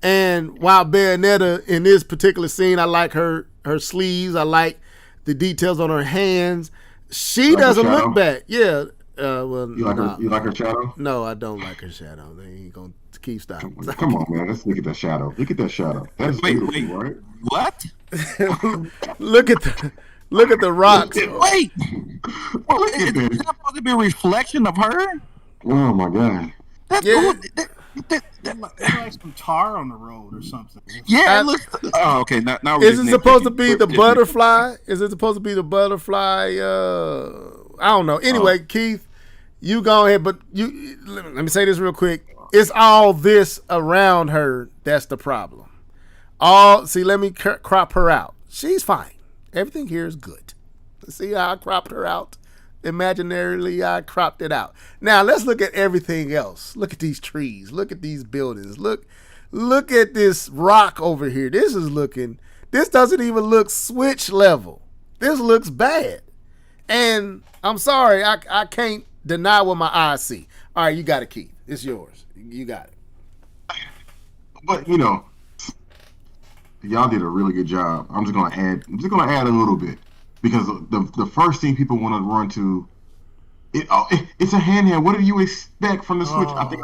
And while Bayonetta in this particular scene, I like her sleeves, I like the details on her hands. She doesn't look bad. Yeah. You like her shadow? No, I don't like her shadow. They ain't gonna keep stopping. Come on, man. Let's look at that shadow. Look at that shadow. That's beautiful, right? What? Look at the rocks. Wait. Well, is that supposed to be a reflection of her? Oh my god. That like some tar on the road or something. Yeah, it looks. Oh, okay. Now is it supposed to be the butterfly? Is it supposed to be the butterfly? I don't know. Anyway, Keith, you go ahead. But let me say this real quick. It's all this around her that's the problem. Let me crop her out. She's fine. Everything here is good. See how I cropped her out? Imaginarily, I cropped it out. Now, let's look at everything else. Look at these trees. Look at these buildings. Look at this rock over here. This doesn't even look Switch level. This looks bad. And I'm sorry, I can't deny what my eyes see. All right, you got it, Keith. It's yours. You got it. But, y'all did a really good job. I'm just gonna add a little bit because the first thing people want to run to, it's a handheld. What do you expect from the Switch? I think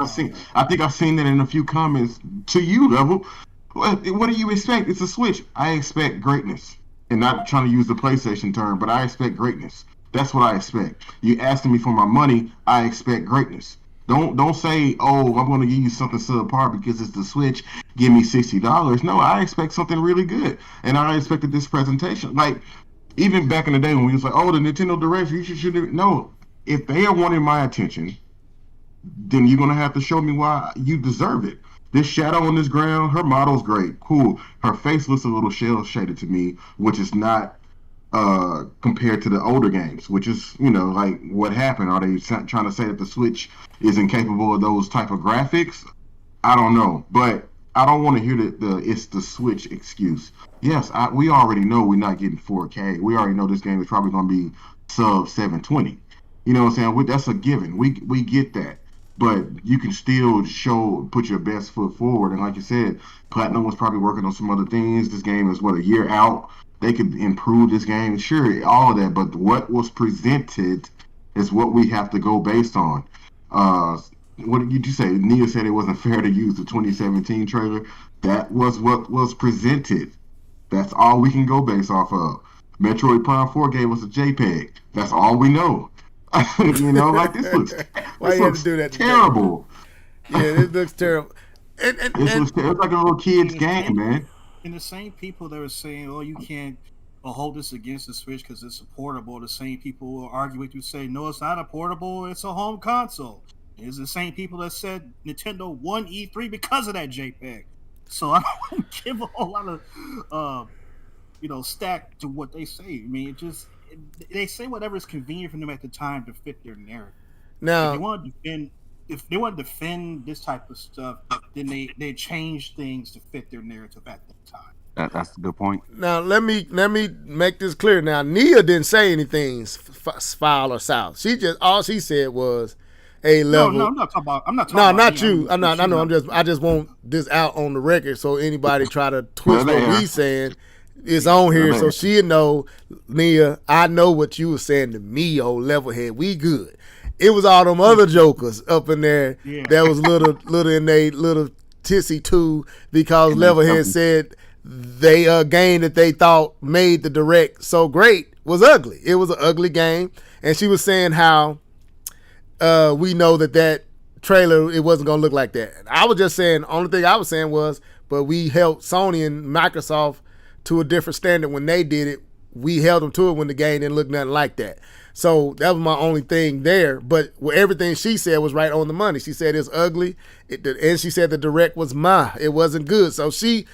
I've seen that in a few comments to you, Level. What do you expect? It's a Switch. I expect greatness, and not trying to use the PlayStation term, but I expect greatness. That's what I expect. You asking me for my money, I expect greatness. Don't say, oh, I'm going to give you something subpar because it's the Switch. Give me $60. No, I expect something really good, and I expected this presentation. Like even back in the day when we was like, oh, the Nintendo Direct, you should. No, if they are wanting my attention, then you're going to have to show me why you deserve it. This shadow on this ground, her model's great, cool. Her face looks a little shell shaded to me, which is not compared to the older games, which is, like what happened? Are they trying to say that the Switch is incapable of those type of graphics? I don't know, but I don't want to hear it's the Switch excuse. Yes, we already know we're not getting 4K. We already know this game is probably going to be sub 720. You know what I'm saying? That's a given. We get that. But you can still put your best foot forward. And like you said, Platinum was probably working on some other things. This game is, a year out? They could improve this game. Sure, all of that. But what was presented is what we have to go based on. What did you say? Nia said it wasn't fair to use the 2017 trailer. That was what was presented. That's all we can go based off of. Metroid Prime 4 gave us a JPEG. That's all we know. This looks do that terrible. Yeah, it looks terrible. It's like a little kid's game, man. And the same people that were saying, oh, you can't hold this against the Switch because it's a portable, the same people who argue with you say, no, it's not a portable, it's a home console. It's the same people that said Nintendo won E3 because of that JPEG. So I don't give a whole lot of, stack to what they say. I mean, they say whatever is convenient for them at the time to fit their narrative. If Now, they want to defend this type of stuff, then they change things to fit their narrative at that time. That's a good point. now let me make this clear. Now, Nia didn't say anything foul or south. She just all she said was a level. No, I'm not talking about. I'm not talking No, about not Nia. you. I know. I just want this out on the record so anybody try to twist what we saying is on here so she'll know. Nia, I know what you were saying to me, old level head. We good. It was all them other jokers up in there that was little in they little tissy too because Levelhead said they game that they thought made the direct so great was ugly. It was an ugly game, and she was saying how we know that trailer it wasn't gonna look like that. I was just saying. Only thing I was saying was, but we held Sony and Microsoft to a different standard when they did it. We held them to it when the game didn't look nothing like that. So that was my only thing there. But everything she said was right on the money. She said it's ugly, and she said the direct was it wasn't good. So she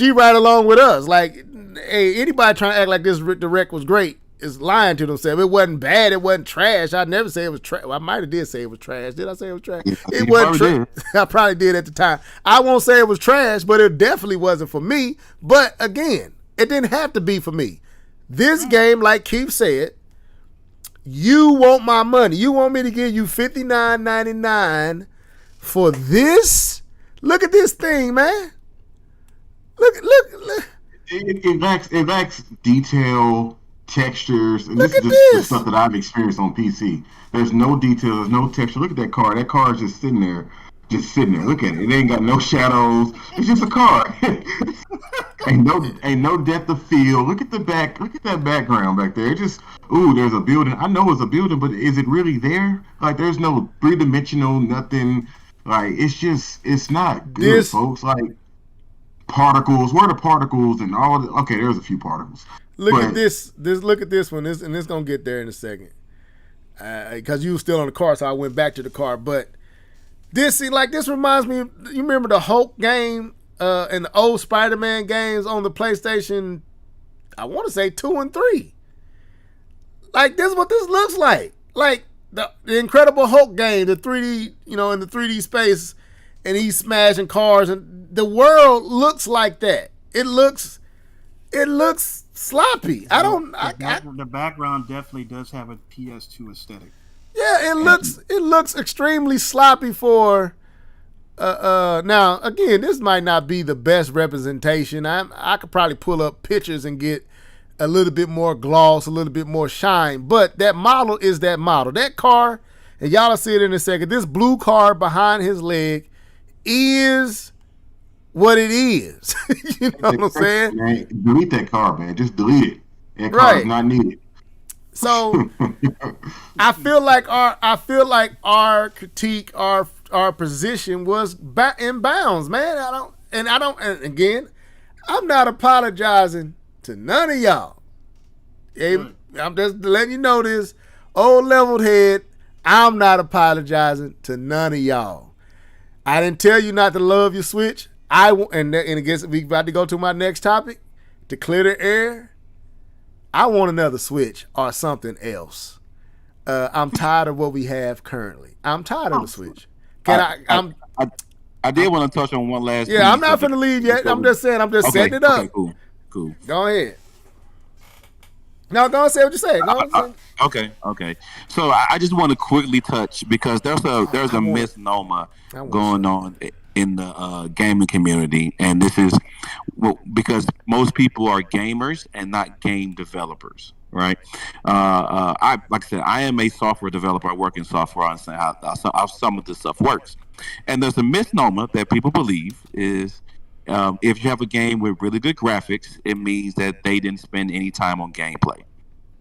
right along with us. Like, hey, anybody trying to act like this direct was great is lying to themselves. It wasn't bad. It wasn't trash. I never say it was trash. Well, I might have did say it was trash. Did I say it was trash? It wasn't trash. I probably did at the time. I won't say it was trash, but it definitely wasn't for me. But again, it didn't have to be for me. This game, like Keith said, you want my money. You want me to give you $59.99 for this? Look at this thing, man. Look. It lacks detail, textures, and Look this is at just the this. stuff that I've experienced on PC. There's no detail, there's no texture. Look at that car. That car is just sitting there. Look at it. It ain't got no shadows. It's just a car. ain't no depth of field. Look at the back. Look at that background back there. It just there's a building. I know it's a building, but is it really there? Like there's no 3-dimensional nothing. Like it's not good, folks. Like particles. Where are the particles and all? Okay, there's a few particles. Look at this. Look at this one. And it's gonna get there in a second. Because you were still on the car, so I went back to the car, but. This reminds me. You remember the Hulk game and the old Spider-Man games on the PlayStation? I want to say 2 and 3. Like this is what this looks like. Like the Incredible Hulk game, the 3D, in the 3D space, and he's smashing cars, and the world looks like that. It looks sloppy. The background definitely does have a PS2 aesthetic. Yeah, it looks extremely sloppy for now again, this might not be the best representation. I could probably pull up pictures and get a little bit more gloss, a little bit more shine, but that model is that model. That car, and y'all will see it in a second, this blue car behind his leg is what it is. You know what I'm saying? Man, delete that car, man. Just delete it. That car is not needed. So I feel like our critique, our position was in bounds, man. And again, I'm not apologizing to none of y'all. I'm just letting you know this. Old leveled head, I'm not apologizing to none of y'all. I didn't tell you not to love your Switch. And I guess we about to go to my next topic, to clear the air. I want another Switch or something else. I'm tired of what we have currently. I'm tired of the Switch. I did want to touch on one last. Yeah, I'm not finna leave yet. I'm just saying. I'm just setting it up. Okay, cool. Go ahead. No, go and say what you say. Okay. So I just want to quickly touch because there's a misnomer going on in the gaming community, and this is because most people are gamers and not game developers, right? Like I said, I am a software developer. I work in software. I understand how some of this stuff works, and there's a misnomer that people believe is if you have a game with really good graphics, it means that they didn't spend any time on gameplay.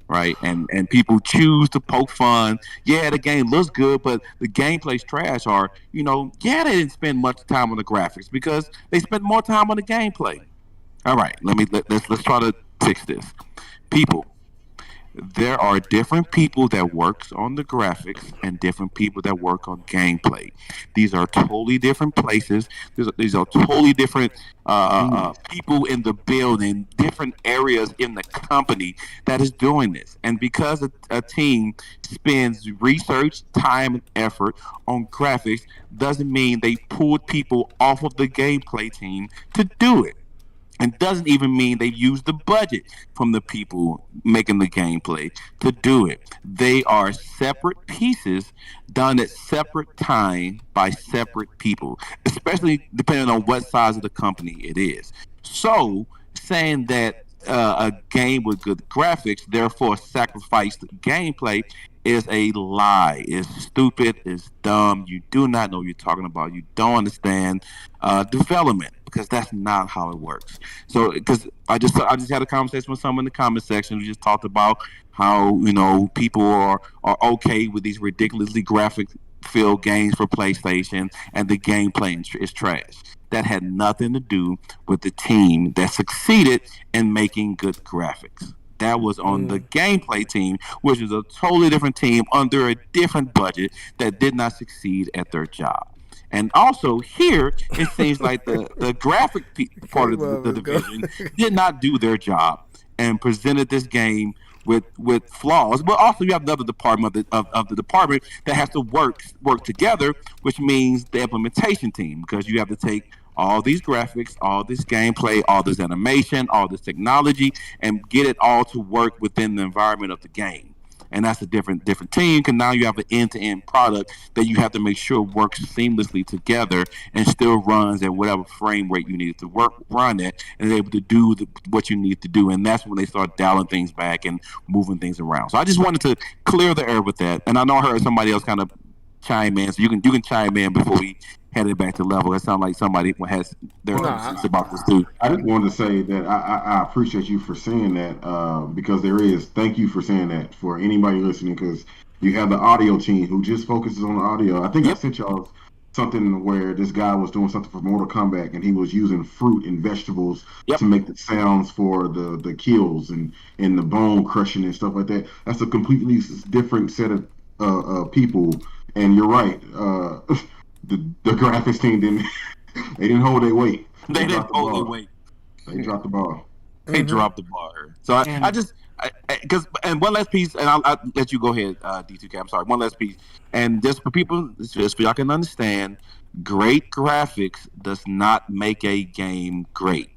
Right, and people choose to poke fun. Yeah, the game looks good, but the gameplay's trash. Or they didn't spend much time on the graphics because they spent more time on the gameplay. All right, let's try to fix this. People, there are different people that works on the graphics and different people that work on gameplay. These are totally different places. These are totally different people in the building, different areas in the company that is doing this. And because a team spends research, time, and effort on graphics, doesn't mean they pulled people off of the gameplay team to do it, and doesn't even mean they use the budget from the people making the gameplay to do it. They are separate pieces done at separate time by separate people, especially depending on what size of the company it is. So saying that a game with good graphics therefore sacrificed gameplay is a lie. It's stupid. It's dumb. You do not know what you're talking about. You don't understand development, because that's not how it works. So, because I just had a conversation with someone in the comment section who just talked about how people are okay with these ridiculously graphic filled games for PlayStation, and the gameplay is trash. That had nothing to do with the team that succeeded in making good graphics. That was on the gameplay team, which is a totally different team under a different budget that did not succeed at their job. And also here, it seems like the graphic part of the division did not do their job and presented this game with flaws. But also, you have another department of the department that has to work together, which means the implementation team, because you have to take all these graphics, all this gameplay, all this animation, all this technology, and get it all to work within the environment of the game. And that's a different team, because now you have an end-to-end product that you have to make sure works seamlessly together and still runs at whatever frame rate you need it to run at, and is able to do what you need to do. And that's when they start dialing things back and moving things around. So I just wanted to clear the air with that. And I know I heard somebody else kind of chime in, so you can chime in before we head it back to level. It sounds like somebody has their sense about this too. I just wanted to say that I appreciate you for saying that, because thank you for saying that for anybody listening, because you have the audio team who just focuses on the audio. I think I sent y'all something where this guy was doing something for Mortal Kombat, and he was using fruit and vegetables to make the sounds for the kills and the bone crushing and stuff like that. That's a completely different set of people. And you're right. The graphics team didn't hold their weight. They didn't hold their weight. They dropped the ball. They dropped the ball. So and one last piece, and I'll let you go ahead, D2K. I'm sorry. One last piece, and just for people, just for y'all can understand, great graphics does not make a game great.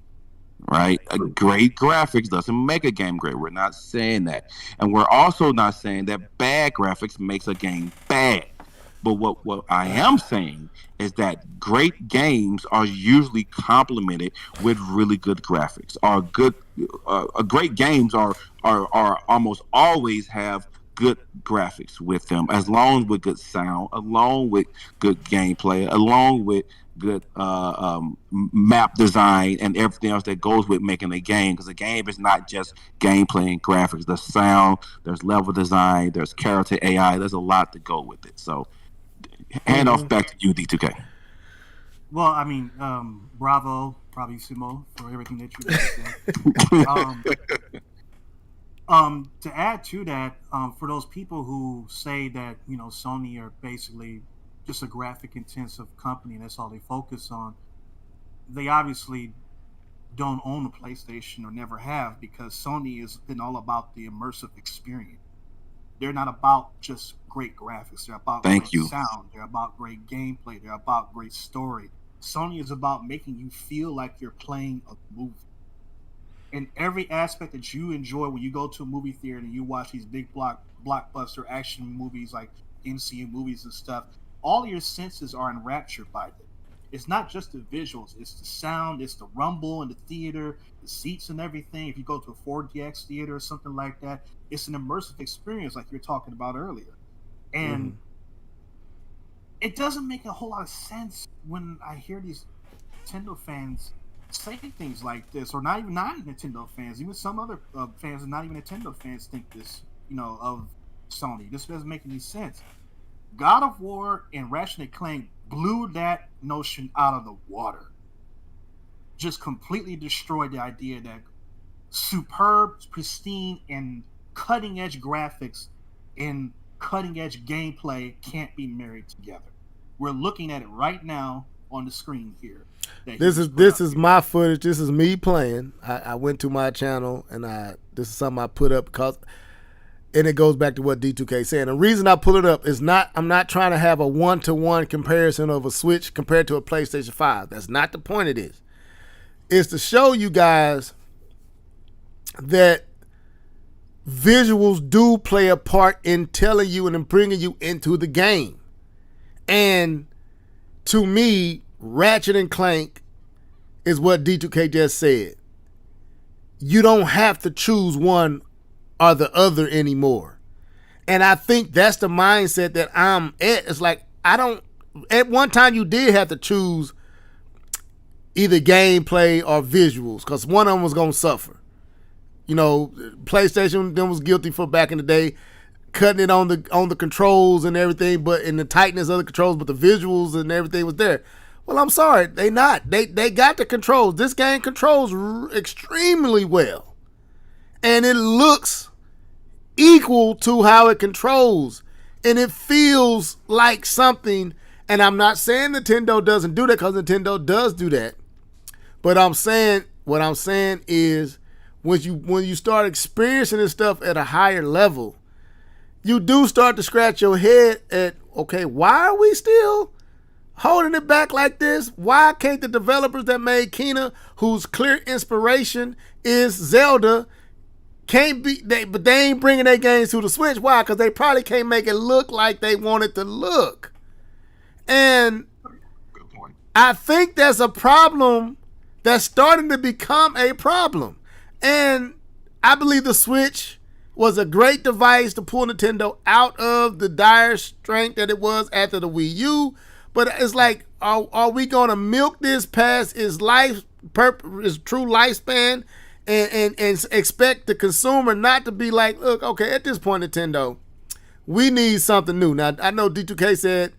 Right? A great graphics doesn't make a game great. We're not saying that, and we're also not saying that bad graphics makes a game bad. But what I am saying is that great games are usually complemented with really good graphics. Great games are almost always have good graphics with them, as long as with good sound, along with good gameplay, along with good map design and everything else that goes with making a game. Because a game is not just gameplay and graphics. There's sound, there's level design, there's character AI. There's a lot to go with it. So hand off back to you, D2K. Well, I mean, bravo, bravissimo for everything that you said. To add to that, for those people who say that Sony are basically just a graphic intensive company and that's all they focus on, they obviously don't own a PlayStation or never have, because Sony has been all about the immersive experience. They're not about just great graphics. They're about great sound. They're about great gameplay. They're about great story. Sony is about making you feel like you're playing a movie. In every aspect that you enjoy when you go to a movie theater and you watch these big blockbuster action movies like MCU movies and stuff, all your senses are enraptured by them. It's not just the visuals. It's the sound. It's the rumble in the theater, the seats and everything. If you go to a 4DX theater or something like that, it's an immersive experience like you were talking about earlier. And it doesn't make a whole lot of sense when I hear these Nintendo fans say things like this, or not even non-Nintendo fans, even some other fans and not even Nintendo fans think this, of Sony. This doesn't make any sense. God of War and Ratchet & Clank blew that notion out of the water. Just completely destroyed the idea that superb, pristine, and cutting edge graphics and cutting edge gameplay can't be married together. We're looking at it right now on the screen here. This is my footage. This is me playing. I went to my channel and this is something I put up and it goes back to what D2K said. The reason I pull it up is I'm not trying to have a 1-to-1 comparison of a Switch compared to a PlayStation 5. That's not the point of this. It's to show you guys that visuals do play a part in telling you and in bringing you into the game. And to me, Ratchet and Clank is what D2K just said. You don't have to choose one or the other anymore. And I think that's the mindset that I'm at. It's like, at one time you did have to choose either gameplay or visuals because one of them was going to suffer. You know, PlayStation then was guilty for back in the day cutting it on the controls and everything, but in the tightness of the controls, but the visuals and everything was there. Well, I'm sorry, they not. They got the controls. This game controls extremely well, and it looks equal to how it controls, and it feels like something. And I'm not saying Nintendo doesn't do that because Nintendo does do that, but what I'm saying is when you start experiencing this stuff at a higher level, you do start to scratch your head at, okay, why are we still holding it back like this? Why can't the developers that made Kena, whose clear inspiration is Zelda, but they ain't bringing their games to the Switch? Why? Because they probably can't make it look like they want it to look. And I think there's a problem that's starting to become a problem. And I believe the Switch was a great device to pull Nintendo out of the dire strength that it was after the Wii U. But it's like, are we going to milk this past its true lifespan and expect the consumer not to be like, look, okay, at this point, Nintendo, we need something new. Now, I know D2K said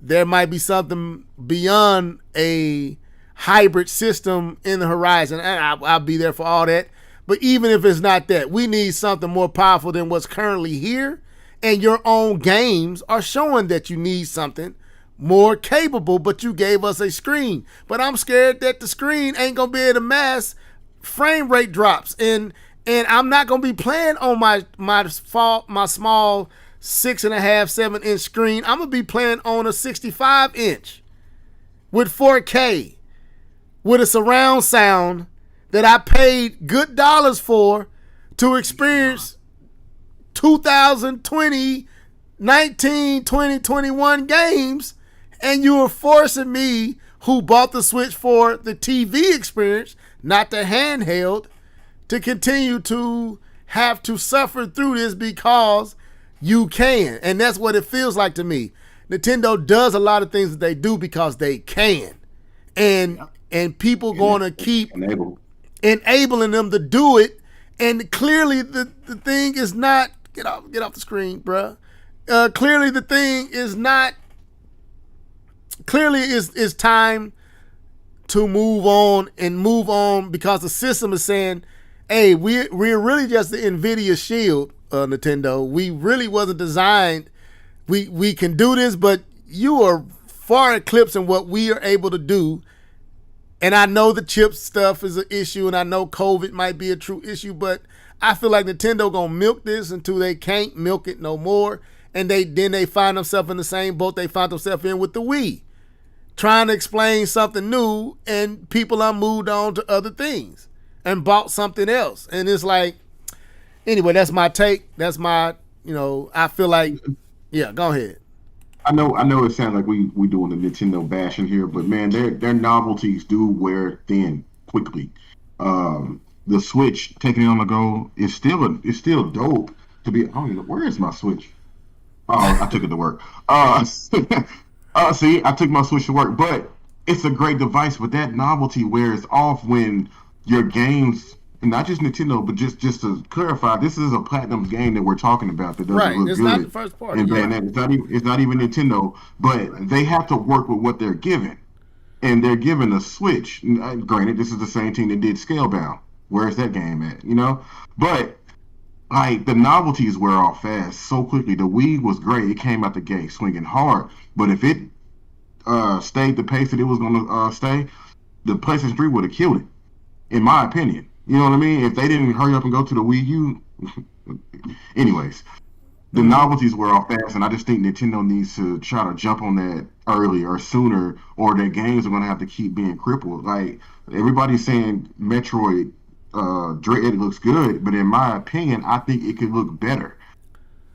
there might be something beyond a hybrid system in the horizon, and I'll be there for all that. But even if it's not that, we need something more powerful than what's currently here. And your own games are showing that you need something more capable, but you gave us a screen. But I'm scared that the screen ain't going to be able to mask frame rate drops. And I'm not going to be playing on my small 6.5, 7-inch screen. I'm going to be playing on a 65-inch with 4K, with a surround sound that I paid good dollars for to experience 2020, 19, 20, 21 games, and you were forcing me, who bought the Switch for the TV experience, not the handheld, to continue to have to suffer through this because you can. And that's what it feels like to me. Nintendo does a lot of things that they do because they can. And people going to keep enabling them to do it, and clearly the thing is not get off the screen, bruh. Clearly the thing is not. Clearly it's time to move on because the system is saying, hey, we're really just the Nvidia shield, Nintendo. We really wasn't designed. We can do this, but you are far eclipsing what we are able to do. And I know the chip stuff is an issue, and I know COVID might be a true issue, but I feel like Nintendo gonna milk this until they can't milk it no more. And then they find themselves in the same boat they found themselves in with the Wii, trying to explain something new, and people are moved on to other things and bought something else. And it's like, anyway, that's my take. That's my, I feel like, yeah, go ahead. I know it sounds like we doing the Nintendo bashing here, but man, their novelties do wear thin quickly. The Switch, taking it on the go, is still dope to be. I don't even know, where is my Switch? Oh, I took it to work. See, I took my Switch to work, but it's a great device. But that novelty wears off when your games, and not just Nintendo, but just to clarify, this is a platinum game that we're talking about that doesn't look it's good. not the first party. It's not even Nintendo, but they have to work with what they're given, and they're given a Switch. Granted, this is the same team that did Scalebound. Where's that game at? But like the novelties wear off fast so quickly. The Wii was great; it came out the gate swinging hard. But if it stayed the pace that it was going to stay, the PlayStation 3 would have killed it, in my opinion. You know what I mean? If they didn't hurry up and go to the Wii U, anyways, the novelties wear off fast, and I just think Nintendo needs to try to jump on that early or sooner, or their games are going to have to keep being crippled. Like everybody's saying, Metroid Dread looks good, but in my opinion, I think it could look better.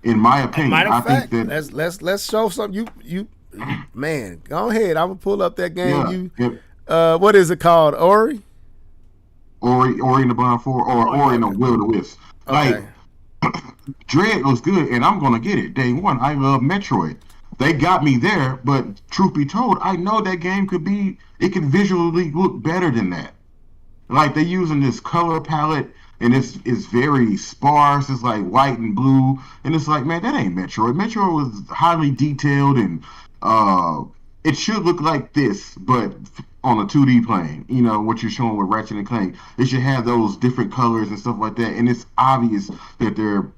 In my opinion, Matter I of think fact, that let's show some. You man, go ahead. I'm gonna pull up that game. What is it called? Ori in the Blind Four, or in the Will of the Wisp. Like Okay. Dread looks good, and I'm gonna get it day one. I love Metroid. They got me there, but truth be told, I know that game it could visually look better than that. Like they're using this color palette, and it's very sparse. It's like white and blue, and it's like, man, that ain't Metroid. Metroid was highly detailed, and uh, it should look like this, but on a 2D plane. You know what you're showing with Ratchet and Clank. It should have those different colors and stuff like that, and it's obvious that they're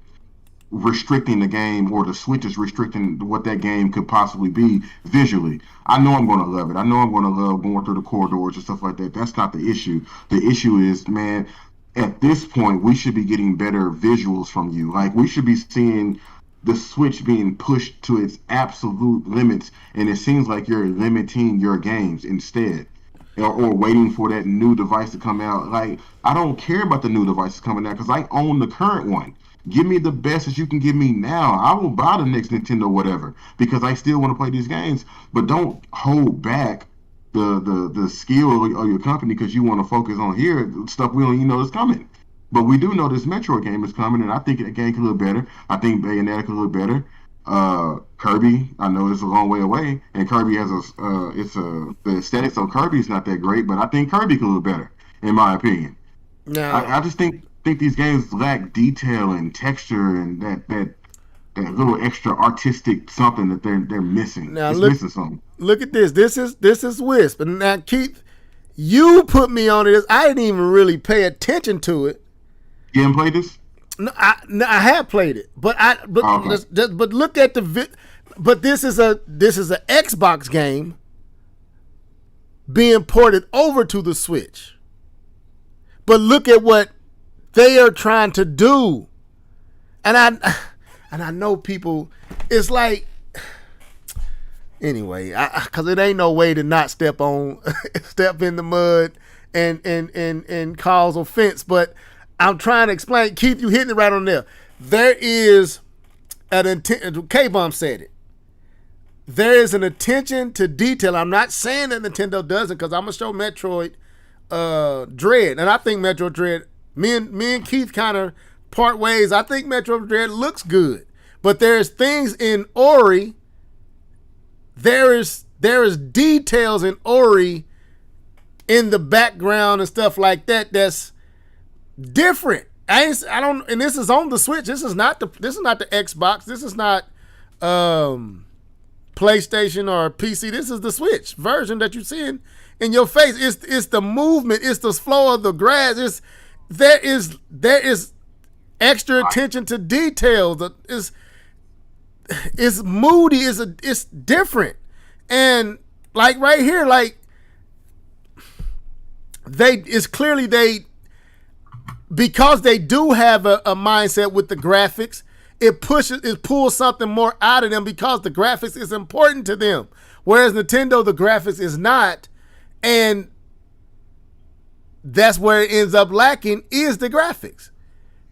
restricting the game, or the Switch is restricting what that game could possibly be visually. I know I'm going to love it. I know I'm going to love going through the corridors and stuff like that. That's not the issue. The issue is, man, at this point, we should be getting better visuals from you. Like, we should be seeing the Switch being pushed to its absolute limits, and it seems like you're limiting your games instead. Or waiting for that new device to come out. Like, I don't care about the new devices coming out because I own the current one. Give me the best that you can give me now. I will buy the next Nintendo whatever because I still want to play these games. But don't hold back the skill of your company because you want to focus on here stuff we don't even know is coming. But we do know this Metroid game is coming, and I think the game could look better. I think Bayonetta could look better. Kirby, I know it's a long way away, and Kirby has the aesthetics of Kirby's not that great, but I think Kirby could look better, in my opinion. Now, I just think these games lack detail and texture and that little extra artistic something that they're missing. now It's look missing something. look at this. This is Wisp. And now Keith, you put me on this. I didn't even really pay attention to it. You haven't played this? No, I have played it, but Okay. but look at but this is a Xbox game being ported over to the Switch. But look at what they are trying to do, and I know people. It's like, anyway, because it ain't no way to not step in the mud and cause offense, but I'm trying to explain. Keith, you hitting it right on there. There is an intent. K-Bomb said it. There is an attention to detail. I'm not saying that Nintendo doesn't, because I'm gonna show Metroid Dread, and I think Metroid Dread. Me and Keith kind of part ways. I think Metroid Dread looks good, but there's things in Ori. There is details in Ori in the background and stuff like that that's different. I don't, and this is on the Switch. This is not the Xbox. This is not PlayStation or PC. This is the Switch version that you're seeing in your face. It's the movement. It's the flow of the grass. There is extra attention to detail. It's moody. It's different, and like right here, like it's clearly because they do have a mindset with the graphics. It pulls something more out of them because the graphics is important to them. Whereas Nintendo, the graphics is not. And that's where it ends up lacking, is the graphics.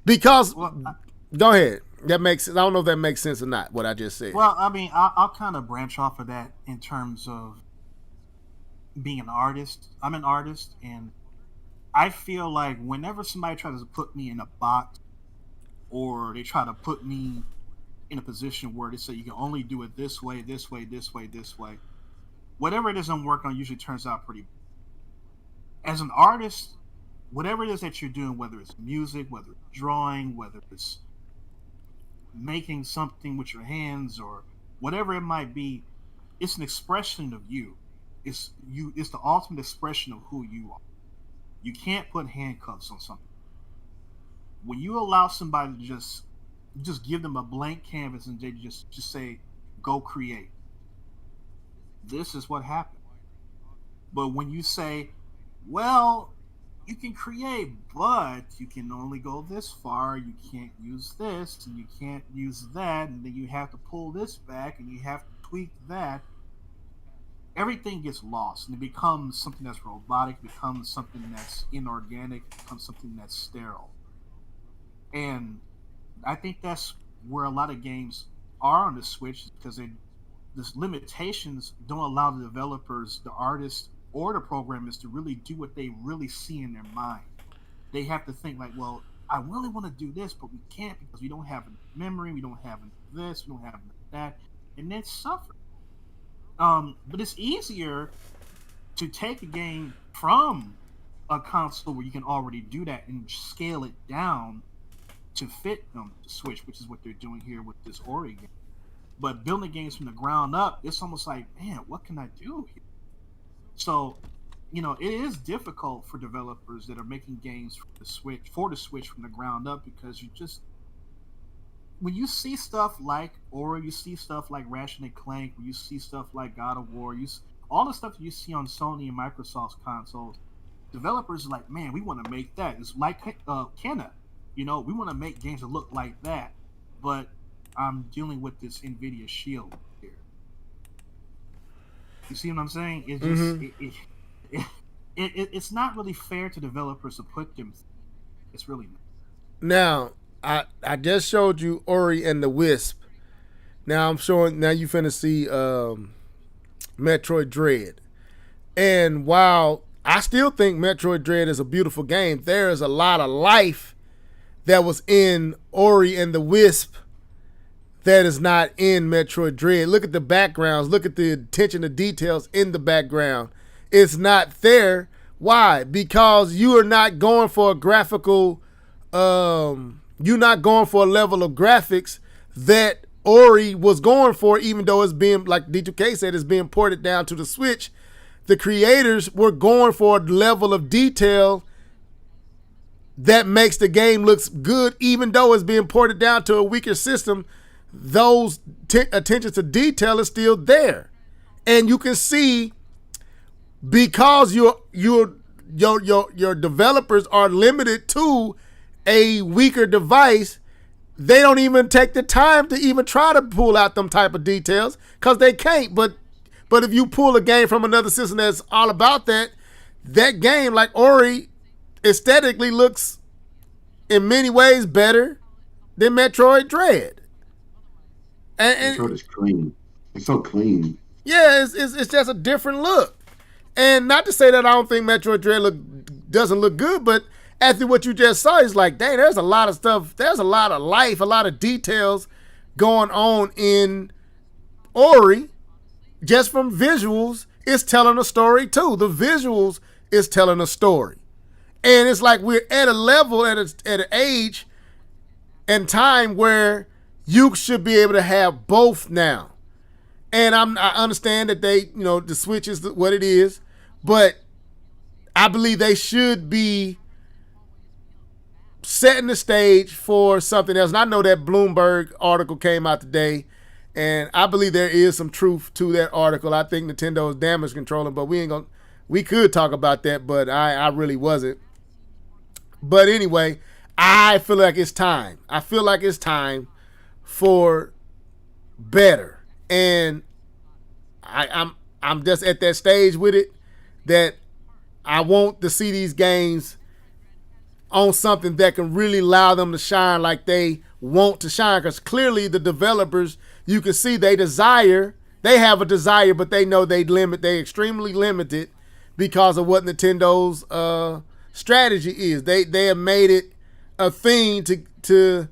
Because, go ahead. That makes sense. I don't know if that makes sense or not, what I just said. Well, I mean, I'll kind of branch off of that in terms of being an artist. I'm an artist, and I feel like whenever somebody tries to put me in a box, or they try to put me in a position where they say you can only do it this way, this way, this way, this way, whatever it is I'm working on usually turns out pretty. As an artist, whatever it is that you're doing, whether it's music, whether it's drawing, whether it's making something with your hands, or whatever it might be, it's an expression of you. It's the ultimate expression of who you are. You can't put handcuffs on something. when you allow somebody to just give them a blank canvas and they just say, go create, this is what happened. But when you say, well, you can create, but you can only go this far, you can't use this and you can't use that, and then you have to pull this back and you have to tweak that, everything gets lost and it becomes something that's robotic, becomes something that's inorganic, becomes something that's sterile. And I think that's where a lot of games are on the Switch, because the limitations don't allow the developers, the artists, or the programmers to really do what they really see in their mind. They have to think like, well, I really want to do this, but we can't because we don't have enough memory, we don't have this, we don't have that, and then suffer. But it's easier to take a game from a console where you can already do that and scale it down to fit the Switch, which is what they're doing here with this Ori game. But building games from the ground up, it's almost like, man, what can I do here? So, it is difficult for developers that are making games for the Switch from the ground up, because when you see stuff like Ori, you see stuff like Ratchet and Clank, when you see stuff like God of War, all the stuff that you see on Sony and Microsoft's consoles, developers are like, man, we want to make that. It's like Kenna, we want to make games that look like that, but I'm dealing with this NVIDIA Shield here. You see what I'm saying? It's just it's not really fair to developers to put them. It's really not. Now, I just showed you Ori and the Wisp. Now I'm showing. Now you finna see Metroid Dread. And while I still think Metroid Dread is a beautiful game, there is a lot of life that was in Ori and the Wisp that is not in Metroid Dread. Look at the backgrounds. Look at the attention to details in the background. It's not there. Why? Because you are not going for a graphical, you're not going for a level of graphics that Ori was going for, even though it's being, like D2K said, it's being ported down to the Switch. The creators were going for a level of detail that makes the game looks good, even though it's being ported down to a weaker system. Those attention to detail is still there, and you can see, because your developers are limited to a weaker device, they don't even take the time to even try to pull out them type of details, because they can't. But if you pull a game from another system that's all about that game, like Ori, aesthetically looks in many ways better than Metroid Dread. And Metroid is clean. It's so clean. Yeah, it's just a different look. And not to say that I don't think Metroid Dread doesn't look good, but after what you just saw, it's like, dang, there's a lot of stuff. There's a lot of life, a lot of details going on in Ori. Just from visuals, it's telling a story too. The visuals is telling a story. And it's like we're at a level, at an age and time where you should be able to have both now. And I understand that the Switch is what it is, but I believe they should be setting the stage for something else. And I know that Bloomberg article came out today, and I believe there is some truth to that article. I think Nintendo is damage controlling, but we could talk about that, but I really wasn't. But anyway, I feel like it's time. I feel like it's time for better. And I'm just at that stage with it that I want to see these games on something that can really allow them to shine like they want to shine. Because clearly the developers, you can see they have a desire, but they know they extremely limited because of what Nintendo's strategy is. They have made it a thing to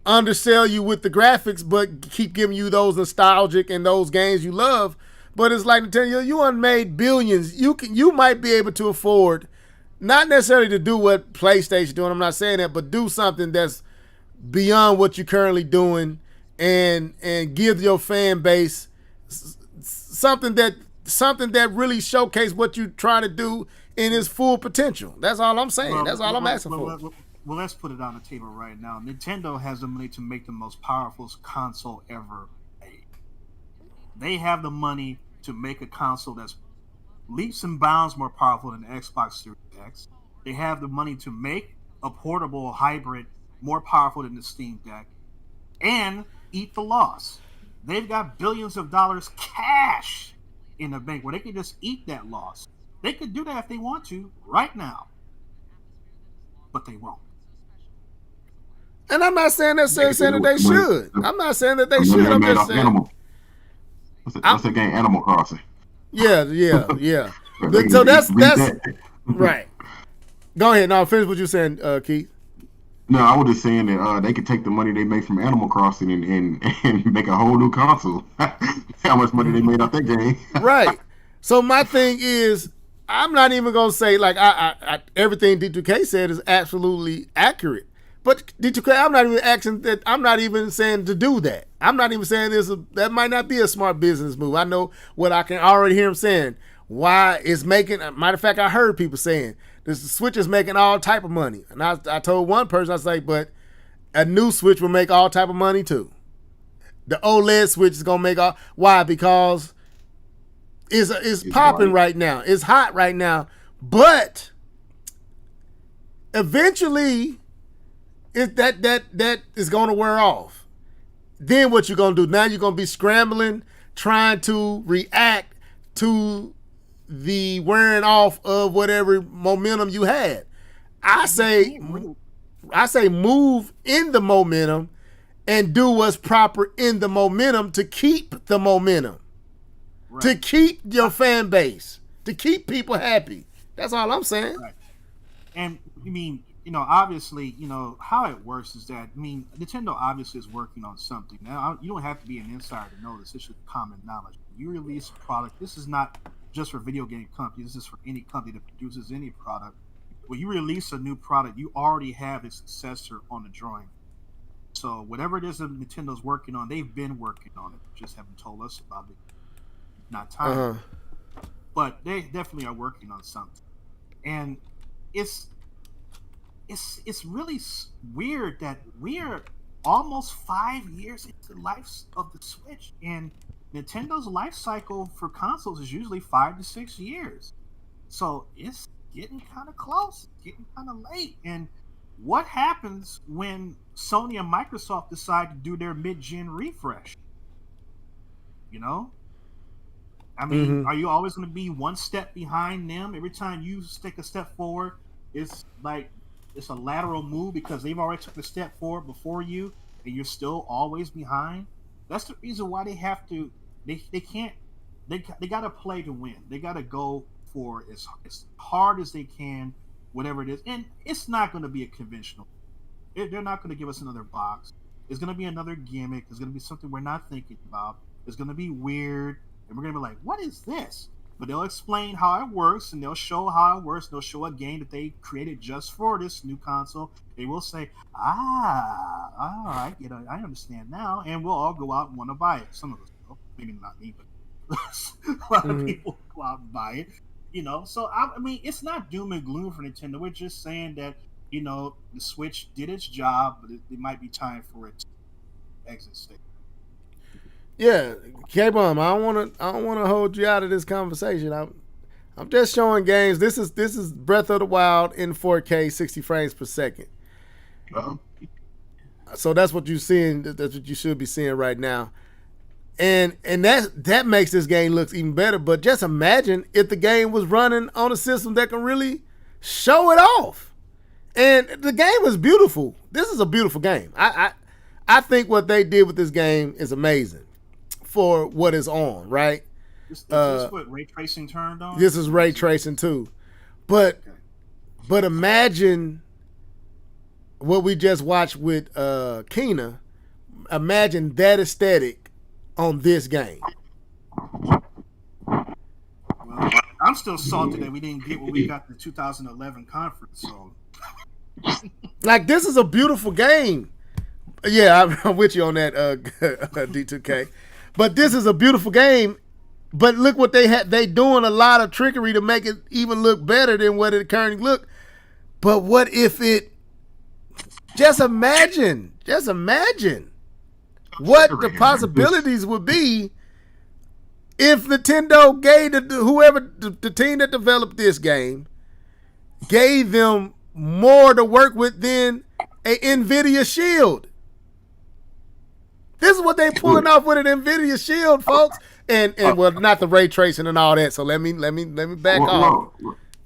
undersell you with the graphics, but keep giving you those nostalgic and those games you love. But it's like Nintendo, you unmade billions. You might be able to afford, not necessarily to do what PlayStation's doing, I'm not saying that, but do something that's beyond what you're currently doing, and give your fan base something that something that really showcased what you're trying to do in its full potential. That's all I'm saying. That's all I'm asking for. Well, let's put it on the table right now. Nintendo has the money to make the most powerful console ever made. They have the money to make a console that's leaps and bounds more powerful than the Xbox Series X. They have the money to make a portable hybrid more powerful than the Steam Deck and eat the loss. They've got billions of dollars cash in the bank where they can just eat that loss. They could do that if they want to right now, but they won't. And I'm not saying that they should. I'm not saying that they should. I'm just saying. What's that game? Animal Crossing. Yeah. So that's right. Go ahead. Now finish what you're saying, Keith. No, I was just saying that they could take the money they make from Animal Crossing and make a whole new console. How much money they made off that game? Right. So my thing is, I'm not even gonna say like I everything D2K said is absolutely accurate. But D2K, I'm not even saying to do that. I'm not even saying that might not be a smart business move. I know what I can already hear him saying. Why it's making, matter of fact, I heard people saying this Switch is making all type of money. And I told one person, I was like, but a new Switch will make all type of money too. The OLED Switch is gonna make all, why? Because it's popping right now. It's hot right now. But eventually that is going to wear off. Then what you're going to do? Now you're going to be scrambling, trying to react to the wearing off of whatever momentum you had. I say move in the momentum and do what's proper in the momentum to keep the momentum, right. To keep your fan base, to keep people happy. That's all I'm saying. Right. And you mean, obviously, how it works is that, Nintendo obviously is working on something. Now, you don't have to be an insider to know this. This is common knowledge. You release a product. This is not just for video game companies. This is for any company that produces any product. When you release a new product, you already have a successor on the drawing. So whatever it is that Nintendo's working on, they've been working on it. Just haven't told us about it. Not time. But they definitely are working on something. And it's really weird that we're almost 5 years into the life of the Switch, and Nintendo's life cycle for consoles is usually 5 to 6 years. So it's getting kind of close, it's getting kind of late. And what happens when Sony and Microsoft decide to do their mid-gen refresh? Are you always going to be one step behind them? Every time you take a step forward, it's like it's a lateral move because they've already took a step forward before you, and you're still always behind. That's the reason why they have to. They got to play to win. They got to go for as hard as they can, whatever it is. And it's not going to be a conventional. They're not going to give us another box. It's going to be another gimmick. It's going to be something we're not thinking about. It's going to be weird, and we're going to be like, "What is this?" But they'll explain how it works, and they'll show how it works. They'll show a game that they created just for this new console. They will say, I understand now. And we'll all go out and want to buy it. Some of us will. Maybe not me, but a lot of people go out and buy it. So, it's not doom and gloom for Nintendo. We're just saying that, the Switch did its job, but it might be time for it to exit stage. Yeah, K-Bomb, I don't want to hold you out of this conversation. I'm just showing games. This is Breath of the Wild in 4K, 60 frames per second. So that's what you're seeing. That's what you should be seeing right now. And that makes this game look even better. But just imagine if the game was running on a system that can really show it off. And the game was beautiful. This is a beautiful game. I think what they did with this game is amazing for what is on, right? Is this what ray tracing turned on? This is ray tracing too. But imagine what we just watched with Kina. Imagine that aesthetic on this game. Well, I'm still salty that we didn't get what we got in the 2011 conference. So, like, this is a beautiful game. Yeah, I'm with you on that, D2K. But this is a beautiful game, But look what they doing a lot of trickery to make it even look better than what it currently look. But what if it? Just imagine what the possibilities would be if Nintendo gave whoever the team that developed this game gave them more to work with than a NVIDIA Shield. This is what they pulling off with an NVIDIA Shield, folks. And well, not the ray tracing and all that. So let me back off.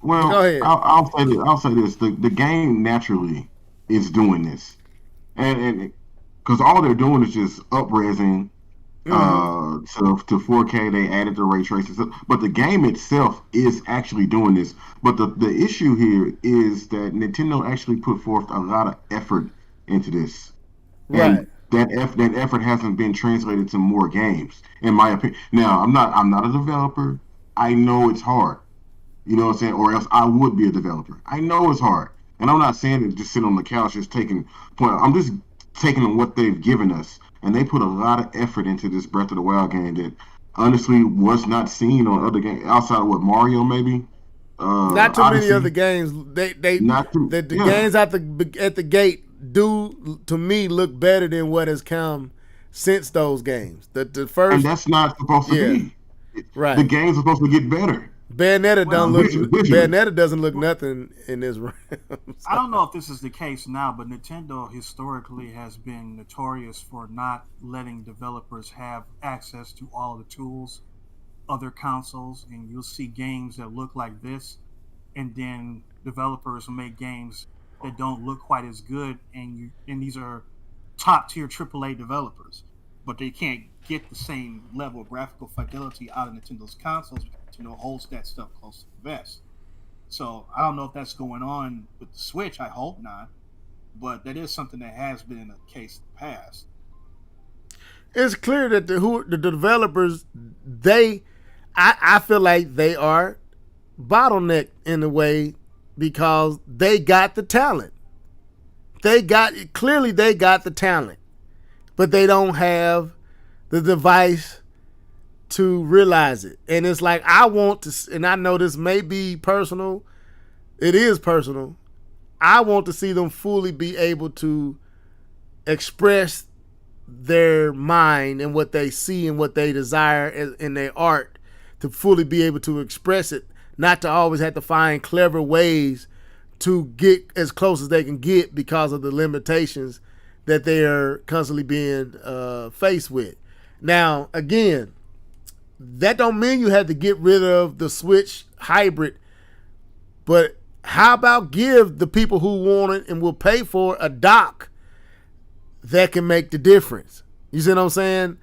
Well, go ahead. I'll say this. The game naturally is doing this, and because all they're doing is just up-resing to 4K. They added the ray tracing, but the game itself is actually doing this. But the issue here is that Nintendo actually put forth a lot of effort into this, and that effort hasn't been translated to more games, in my opinion. Now, I'm not a developer. I know it's hard. You know what I'm saying? Or else I would be a developer. I know it's hard. And I'm not saying to just sit on the couch just taking point. I'm just taking what they've given us. And they put a lot of effort into this Breath of the Wild game that honestly was not seen on other games outside of what, Mario maybe? Not too many other games. The games at the gate do to me look better than what has come since those games. The first, and that's not supposed to be. Right. The games are supposed to get better. Bayonetta doesn't look nothing in this round. I don't know if this is the case now, but Nintendo historically has been notorious for not letting developers have access to all of the tools, other consoles, and you'll see games that look like this, and then developers will make games that don't look quite as good, and these are top tier AAA developers, but they can't get the same level of graphical fidelity out of Nintendo's consoles because Nintendo holds that stuff close to the vest. So I don't know if that's going on with the Switch. I hope not, but that is something that has been in the case in the past. It's clear that the developers, I feel like they are bottlenecked in a way because they got the talent. They got the talent, but they don't have the device to realize it. And it's like, I want to, and I know this may be personal. It is personal. I want to see them fully be able to express their mind and what they see and what they desire in their art, to fully be able to express it, not to always have to find clever ways to get as close as they can get because of the limitations that they are constantly being faced with. Now, again, that don't mean you have to get rid of the Switch hybrid, but how about give the people who want it and will pay for a dock that can make the difference? You see what I'm saying?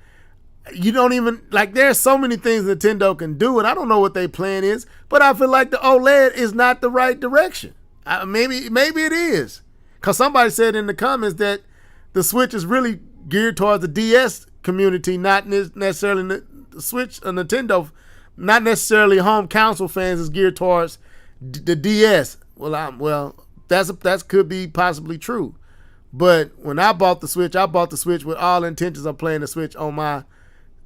You don't even, like, there's so many things Nintendo can do, and I don't know what their plan is, but I feel like the OLED is not the right direction. Maybe it is, because somebody said in the comments that the Switch is really geared towards the DS community, not necessarily the Switch or Nintendo, not necessarily home console fans is geared towards the DS. Well, that's could be possibly true, but when I bought the Switch with all intentions of playing the Switch on my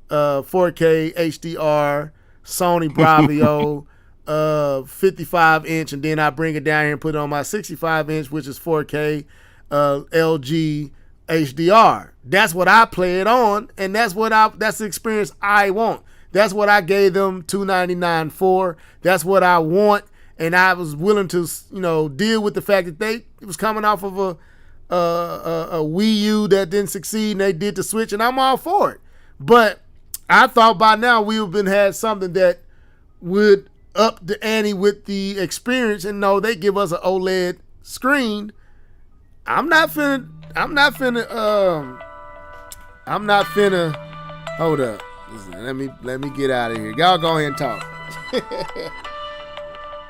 4K HDR Sony Bravio 55-inch, and then I bring it down here and put it on my 65-inch, which is 4K LG HDR. That's what I play it on, and that's the experience I want. That's what I gave them $299 for. That's what I want, and I was willing to, deal with the fact that it was coming off of a Wii U that didn't succeed, and they did the Switch, and I'm all for it. But I thought by now we would have had something that would up the ante with the experience, and no, they give us an OLED screen. I'm not finna hold up. Listen, let me get out of here. Y'all go ahead and talk.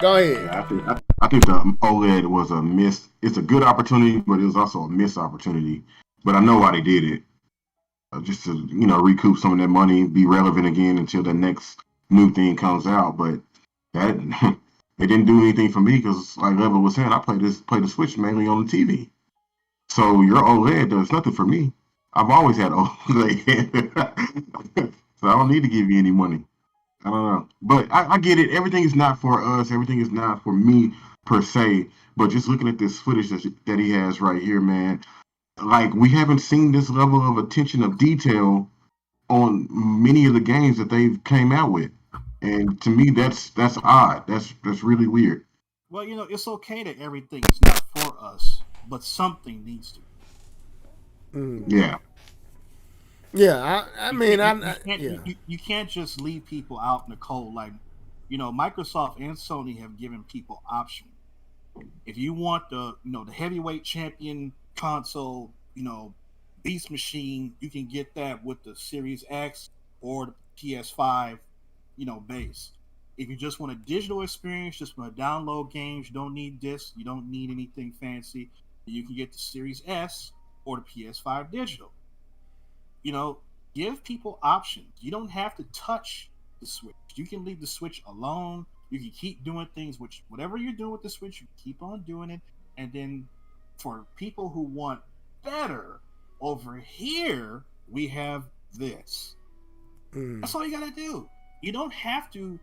Go ahead. Yeah, I think the OLED was a miss. It's a good opportunity, but it was also a missed opportunity. But I know why they did it. Just to, recoup some of that money, be relevant again until the next new thing comes out. But that it didn't do anything for me because, like Level was saying, I play the Switch mainly on the TV. So your OLED does nothing for me. I've always had OLED, so I don't need to give you any money. I don't know, but I get it. Everything is not for us. Everything is not for me per se. But just looking at this footage that he has right here, man, like we haven't seen this level of attention of detail on many of the games that they've came out with, and to me, that's odd. That's really weird. Well, it's okay that everything is not for us, but something needs to. Yeah, Yeah, I mean, You can't just leave people out in the cold. Like, Microsoft and Sony have given people options. If you want the heavyweight champion console, beast machine, you can get that with the Series X or the PS5, base. If you just want a digital experience, just want to download games, you don't need discs, you don't need anything fancy, you can get the Series S or the PS5 digital. Give people options. You don't have to touch the Switch. You can leave the Switch alone. You can keep doing things, which whatever you're doing with the Switch, you keep on doing it. And then for people who want better, over here we have this. That's all you gotta do. You don't have to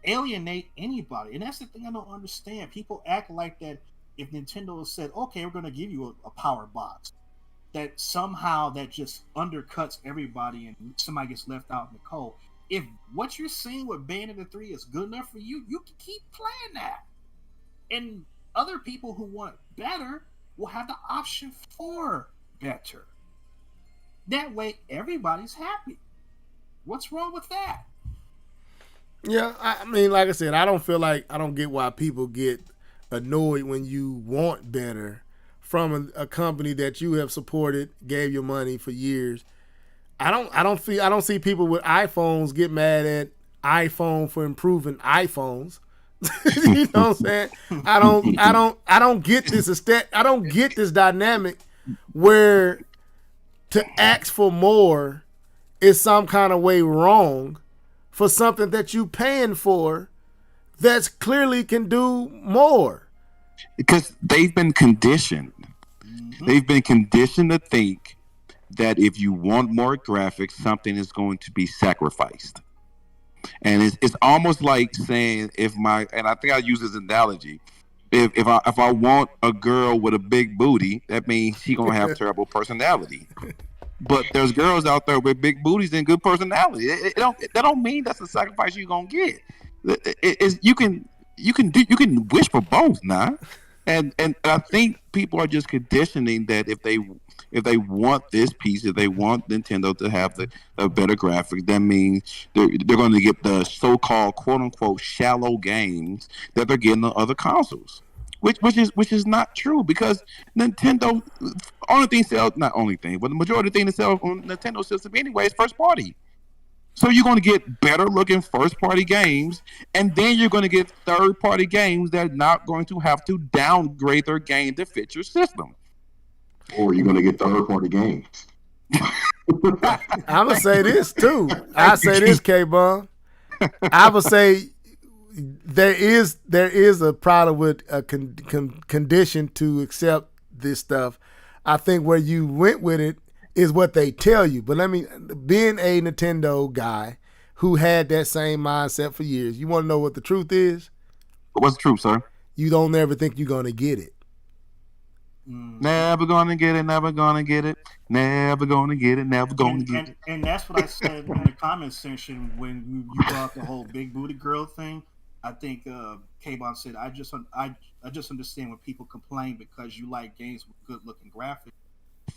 alienate anybody. And that's the thing I don't understand. People act like that if Nintendo said, okay, we're gonna give you a power box, that somehow that just undercuts everybody and somebody gets left out in the cold. If what you're seeing with Bayonetta 3 is good enough for you, you can keep playing that. And other people who want better will have the option for better. That way, everybody's happy. What's wrong with that? yeah. I mean, like I said, I don't get why people get annoyed when you want better from a company that you have supported, gave your money for years. I don't see people with iPhones get mad at iPhone for improving iPhones. You know what I'm saying? I don't get this I don't get this dynamic where to ask for more is some kind of way wrong for something that you paying for that's clearly can do more. Because they've been conditioned. They've been conditioned to think that if you want more graphics, something is going to be sacrificed. And it's almost like saying and I think I use this analogy. If I want a girl with a big booty, that means she gonna have terrible personality. But there's girls out there with big booties and good personality. That don't mean that's the sacrifice you're gonna get. You can wish for both now. And I think people are just conditioning that if they want this piece, if they want Nintendo to have the better graphics, that means they're going to get the so-called quote unquote shallow games that they're getting on other consoles, which is not true, because Nintendo not only thing, but the majority of the thing that sells on Nintendo system anyway is first party. So you're going to get better looking first party games, and then you're going to get third party games that are not going to have to downgrade their game to fit your system. Or you're going to get third party games. I'm going to say this too. I say this, K-Bun. I would say there is a problem with a condition to accept this stuff. I think where you went with it is what they tell you. But being a Nintendo guy who had that same mindset for years, you want to know what the truth is? What's the truth, sir? You don't never think you're going to get it. Never gonna get it, never gonna get it, never gonna get it, never gonna get it. And that's what I said in the comment section when you brought the whole big booty girl thing. I think K-Bon said, I just understand when people complain because you like games with good looking graphics.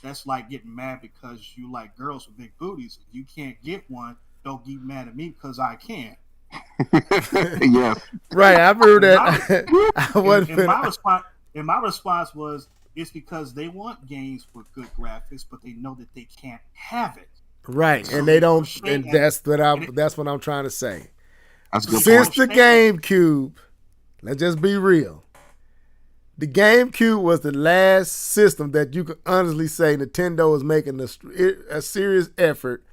That's like getting mad because you like girls with big booties. If you can't get one, don't get mad at me because I can. Yes. Right, I heard that. And my response was, it's because they want games with good graphics, but they know that they can't have it. Right, so and they don't. And that's what I'm trying to say. Since the GameCube, let's just be real. The GameCube was the last system that you could honestly say Nintendo was making a serious effort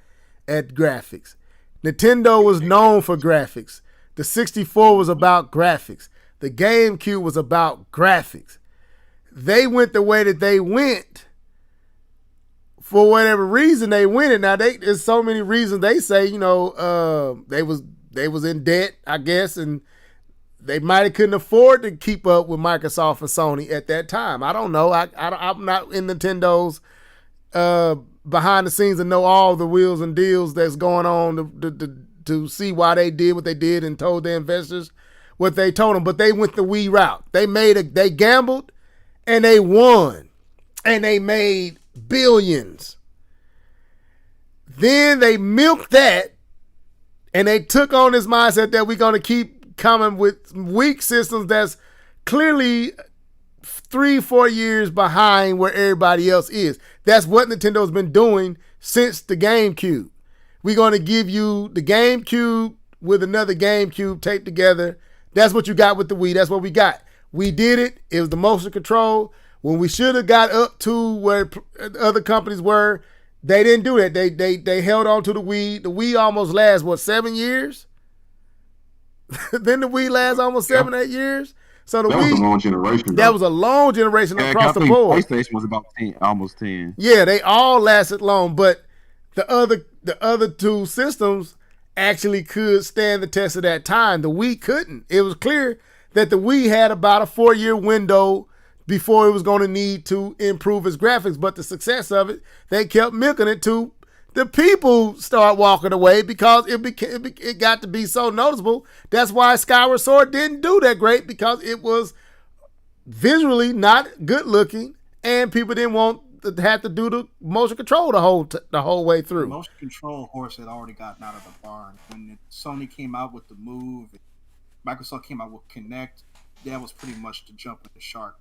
at graphics. Nintendo was known for graphics. The 64 was about graphics. The GameCube was about graphics. They went the way that they went for whatever reason they went it. Now there's so many reasons they say, they was they was in debt, I guess, and they might have couldn't afford to keep up with Microsoft and Sony at that time. I don't know. I'm not in Nintendo's behind the scenes and know all the wheels and deals that's going on to see why they did what they did and told their investors what they told them. But they went the Wii route. They gambled and they won and they made billions. Then they milked that and they took on this mindset that we're going to keep coming with weak systems that's clearly 3-4 years behind where everybody else is. That's what Nintendo's been doing since the GameCube. We're going to give you the GameCube with another GameCube taped together. That's what you got with the Wii. That's what we got. We did it. It was the motion control. When we should have got up to where other companies were, they didn't do that. They held on to the Wii. The Wii almost lasts, 7 years? Then the Wii lasts almost 7-8 years. So the That Wii was a long generation. that was a long generation across the I think board. PlayStation was about 10, almost 10. Yeah, they all lasted long, but the other two systems actually could stand the test of that time. The Wii couldn't. It was clear that the Wii had about a 4-year window before it was going to need to improve its graphics, but the success of it, they kept milking it to the people start walking away because it got to be so noticeable. That's why Skyward Sword didn't do that great, because it was visually not good looking and people didn't want to have to do the motion control the whole way through. The motion control horse had already gotten out of the barn. When Sony came out with the Move, Microsoft came out with Kinect, that was pretty much the jump in the shark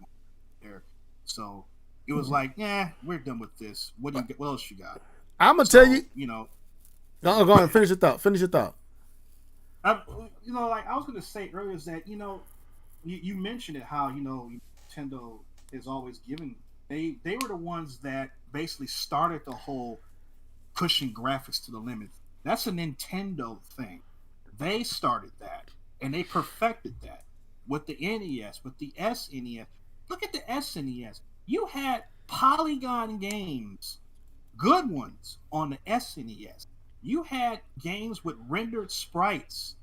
there. So it was like, yeah, we're done with this. What else you got? I'm gonna tell you. Go on and finish your thought. I was gonna say earlier is that you mentioned it, how Nintendo is always given. They were the ones that basically started the whole pushing graphics to the limit. That's a Nintendo thing. They started that and they perfected that with the NES, with the SNES. Look at the SNES. You had polygon games, good ones, on the SNES. You had games with rendered sprites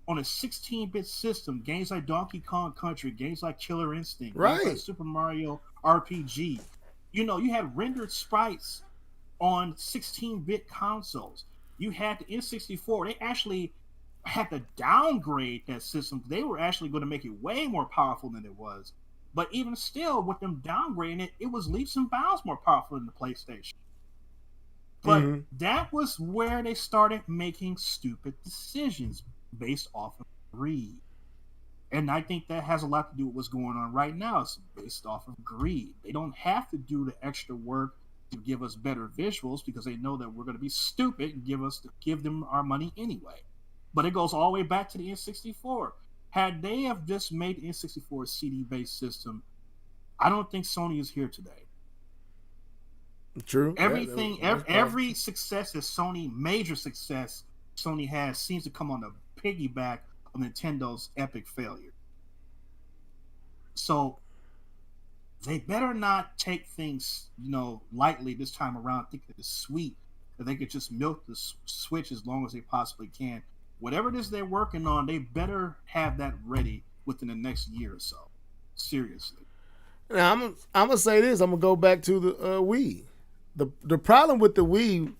on a 16-bit system, games like Donkey Kong Country, games like Killer Instinct, games like Super Mario RPG. You had rendered sprites on 16-bit consoles. You had the N64. They actually had to downgrade that system. They were actually going to make it way more powerful than it was. But even still, with them downgrading it, it was leaps and bounds more powerful than the PlayStation. But that was where they started making stupid decisions based off of greed. And I think that has a lot to do with what's going on right now. It's based off of greed. They don't have to do the extra work to give us better visuals because they know that we're going to be stupid and give them our money anyway. But it goes all the way back to the N64. Had they have just made the N64 a CD-based system, I don't think Sony is here today. True. Everything, every success that Sony, major success Sony has, seems to come on the piggyback of Nintendo's epic failure. So they better not take things, lightly this time around, thinking it's sweet, that they could just milk the Switch as long as they possibly can. Whatever it is they're working on, they better have that ready within the next year or so. Seriously. Now, I'm gonna say this. I'm gonna go back to the Wii. The problem with the Wii,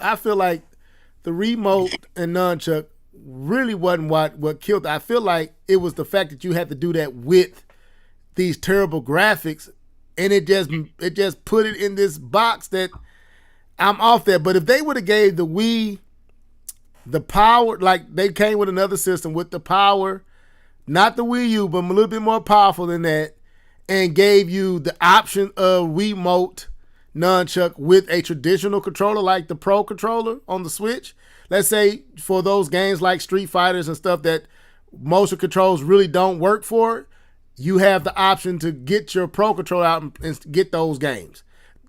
I feel like the remote and nunchuck really wasn't what killed it. I feel like it was the fact that you had to do that with these terrible graphics, and it just put it in this box that I'm off there. But if they would have gave the Wii the power, like they came with another system with the power, not the Wii U, but a little bit more powerful than that, and gave you the option of remote nunchuck with a traditional controller like the Pro controller on the Switch. Let's say for those games like Street Fighters and stuff that motion controls really don't work for, you have the option to get your Pro controller out and get those games.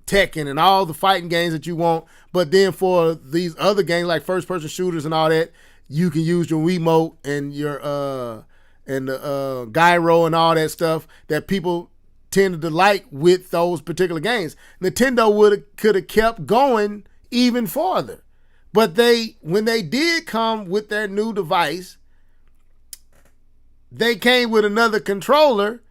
Tekken and all the fighting games that you want. But then for these other games like first-person shooters and all that, you can use your Wiimote and your and the gyro and all that stuff that people tended to like with those particular games. Nintendo could have kept going even farther. But when they did come with their new device, they came with another controller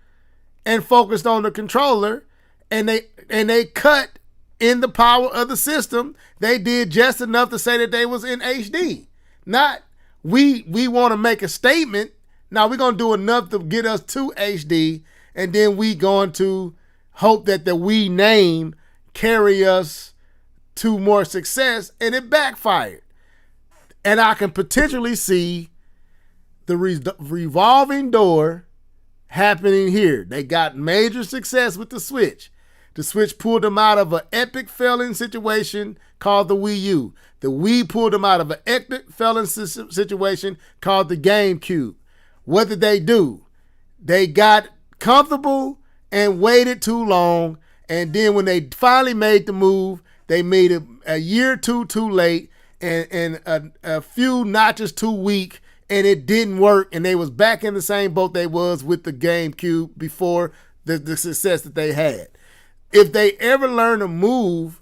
and focused on the controller, and they cut in the power of the system. They did just enough to say that they was in HD. Not we want to make a statement. Now we're gonna do enough to get us to HD, and then we going to hope that the we name carry us to more success, and it backfired. And I can potentially see the revolving door happening here. They got major success with the Switch. The Switch pulled them out of an epic failing situation called the Wii U. The Wii pulled them out of an epic failing situation called the GameCube. What did they do? They got comfortable and waited too long, and then when they finally made the move, they made it a year or two too late, and a few notches too weak, and it didn't work, and they was back in the same boat they was with the GameCube before the success that they had. If they ever learn to move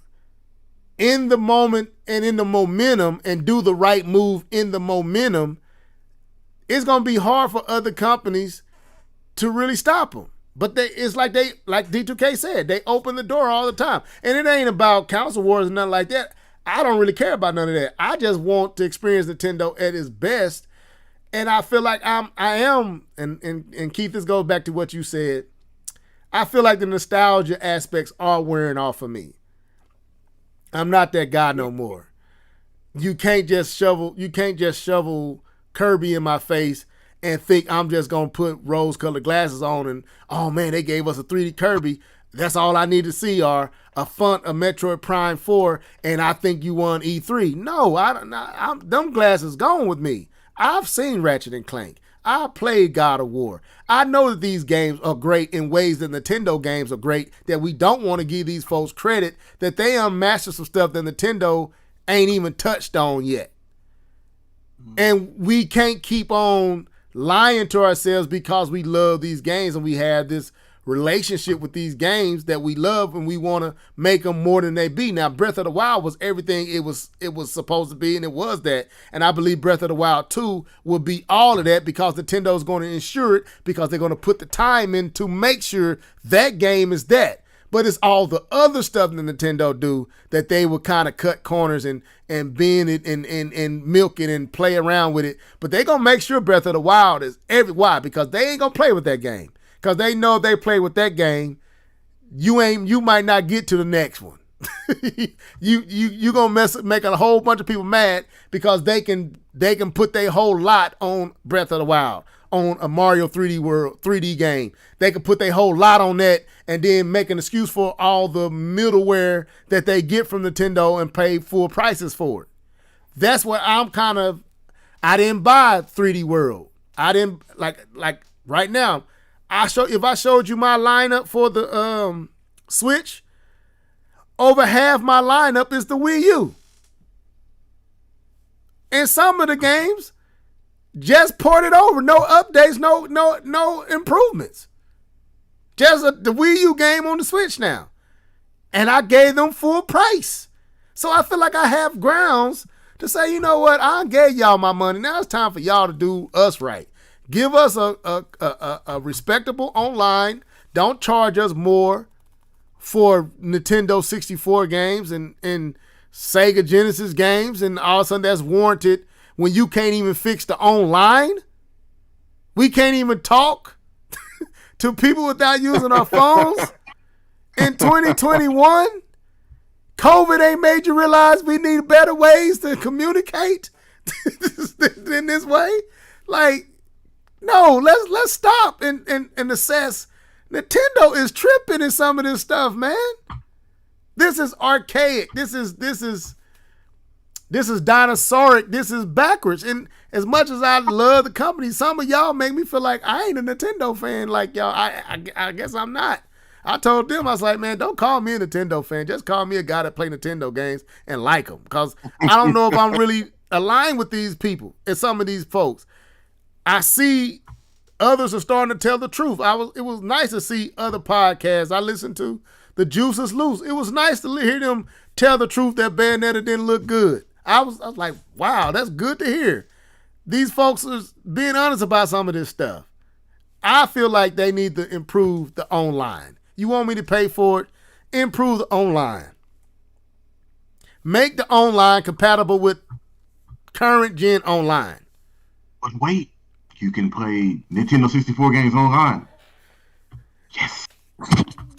in the moment and in the momentum and do the right move in the momentum, it's going to be hard for other companies to really stop them. But it's like D2K said, they open the door all the time. And it ain't about console wars and nothing like that. I don't really care about none of that. I just want to experience Nintendo at its best. And I feel like I am, and Keith, this goes back to what you said. I feel like the nostalgia aspects are wearing off of me. I'm not that guy no more. You can't just shovel Kirby in my face and think I'm just going to put rose-colored glasses on and, oh, man, they gave us a 3D Kirby. That's all I need to see are a font of Metroid Prime 4, and I think you won E3. No, them glasses gone with me. I've seen Ratchet and Clank. I played God of War. I know that these games are great in ways that Nintendo games are great, that we don't want to give these folks credit, that they unmastered some stuff that Nintendo ain't even touched on yet. And we can't keep on lying to ourselves because we love these games and we have this relationship with these games that we love and we want to make them more than they be. Now, Breath of the Wild was everything it was supposed to be, and it was that. And I believe Breath of the Wild 2 will be all of that because Nintendo's going to ensure it, because they're going to put the time in to make sure that game is that. But it's all the other stuff that Nintendo do that they will kind of cut corners and bend it and milk it and play around with it. But they're going to make sure Breath of the Wild is why? Because they ain't going to play with that game. Because they know if they play with that game, you might not get to the next one. you gonna make a whole bunch of people mad because they can put their whole lot on Breath of the Wild, on a Mario 3D World 3D game. They can put their whole lot on that and then make an excuse for all the middleware that they get from Nintendo and pay full prices for it. That's what I'm I didn't buy 3D World. I didn't like right now. If I showed you my lineup for the Switch, over half my lineup is the Wii U. And some of the games just ported over, no updates, no improvements. Just the Wii U game on the Switch now. And I gave them full price. So I feel like I have grounds to say, you know what, I gave y'all my money. Now it's time for y'all to do us right. Give us a respectable online. Don't charge us more for Nintendo 64 games and Sega Genesis games, and all of a sudden that's warranted when you can't even fix the online. We can't even talk to people without using our phones in 2021. COVID ain't made you realize we need better ways to communicate than this way. Like, no, let's stop and assess. Nintendo is tripping in some of this stuff, man. This is archaic. This is dinosauric. This is backwards. And as much as I love the company, some of y'all make me feel like I ain't a Nintendo fan like y'all. I guess I'm not. I told them, I was like, man, don't call me a Nintendo fan. Just call me a guy that play Nintendo games and like them. Because I don't know if I'm really aligned with these people and some of these folks. I see others are starting to tell the truth. It was nice to see other podcasts I listened to. The Juice is Loose. It was nice to hear them tell the truth that Bayonetta didn't look good. I was like, wow, that's good to hear. These folks are being honest about some of this stuff. I feel like they need to improve the online. You want me to pay for it? Improve the online. Make the online compatible with current gen online. But wait, you can play Nintendo 64 games online. Yes.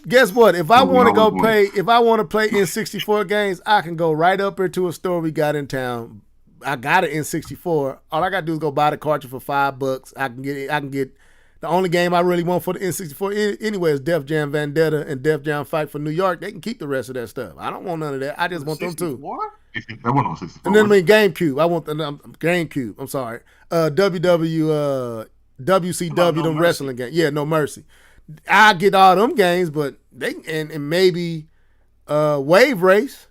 Guess what? If I So we want to always go want play, if I want to play N64 games, I can go right up here to a store we got in town. I got an N64. All I got to do is go buy the cartridge for $5. I can get the only game I really want for the N64 anyway is Def Jam Vendetta and Def Jam Fight for New York. They can keep the rest of that stuff. I don't want none of that. I just want them too. That one on 64. And then I mean GameCube. I want the GameCube. I'm sorry. WCW, them wrestling games. Yeah, No Mercy. I get all them games, but they and maybe Wave Race.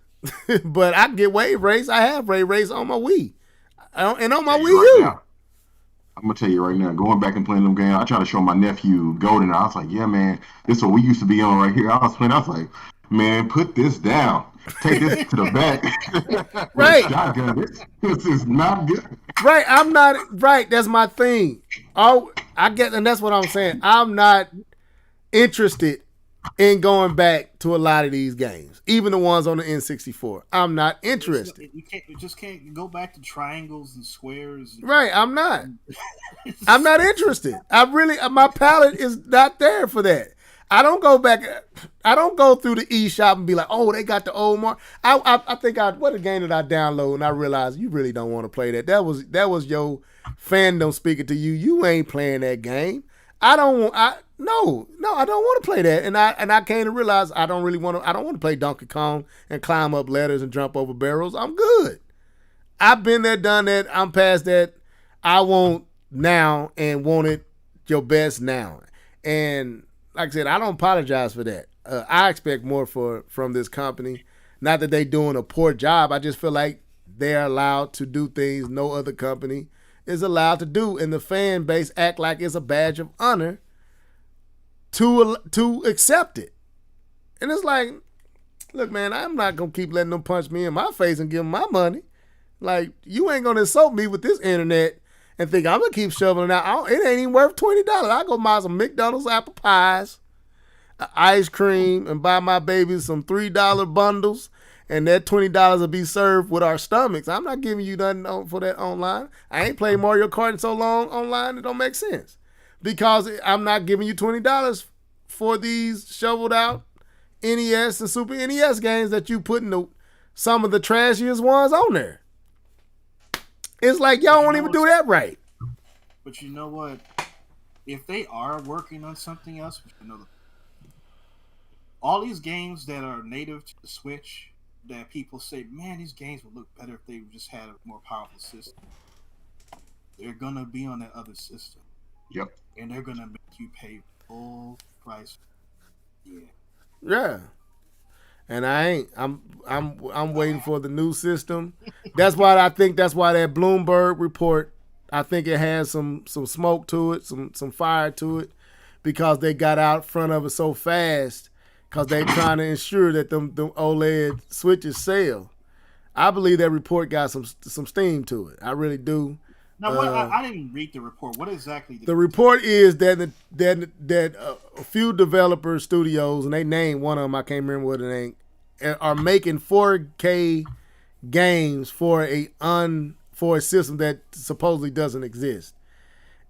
But I can get Wave Race. I have Wave Race on my Wii. And on my Wii U. Now, I'm gonna tell you right now, going back and playing them games, I try to show my nephew Golden. I was like, yeah, man, this is what we used to be on right here. I was like, man, put this down. Take this to the back. Right. Shotgun. This is not good. Right. I'm not right. That's my thing. Oh, I get, and that's what I'm saying. I'm not interested in going back to a lot of these games, even the ones on the N64. I'm not interested. You just can't go back to triangles and squares. Right, I'm not. I'm not interested. My palate is not there for that. I don't go back. I don't go through the eShop and be like, oh, they got the old mark. I think what a game did I download and I realized you really don't want to play that. That was your fandom speaking to you. You ain't playing that game. I don't want to play that. And I came to realize I don't want to play Donkey Kong and climb up ladders and jump over barrels. I'm good. I've been there, done that. I'm past that. I want now and want it your best now. And like I said, I don't apologize for that. I expect more from this company. Not that they're doing a poor job. I just feel like they're allowed to do things no other company is allowed to do, and the fan base act like it's a badge of honor to accept it. And it's like, look, man, I'm not gonna keep letting them punch me in my face and give them my money. Like, you ain't gonna insult me with this internet and think I'm gonna keep shoveling out. It ain't even worth $20. I go buy some McDonald's apple pies, ice cream, and buy my babies some $3 bundles. And that $20 will be served with our stomachs. I'm not giving you nothing for that online. I ain't played Mario Kart in so long online, it don't make sense. Because I'm not giving you $20 for these shoveled out NES and Super NES games that you put in some of the trashiest ones on there. It's like y'all won't even do that right. But you know what? If they are working on something else, all these games that are native to the Switch, that people say, man, these games would look better if they just had a more powerful system. They're gonna be on that other system. Yep. And they're gonna make you pay full price. Yeah. Yeah. And I'm waiting for the new system. That's why that Bloomberg report, I think it has some smoke to it, some fire to it, because they got out front of it so fast. Because they're trying to ensure that them OLED switches sell. I believe that report got some steam to it. I really do. Now, I didn't read the report. What exactly? The report is that a few developer studios, and they named one of them, I can't remember what it ain't, are making 4K games for a system that supposedly doesn't exist.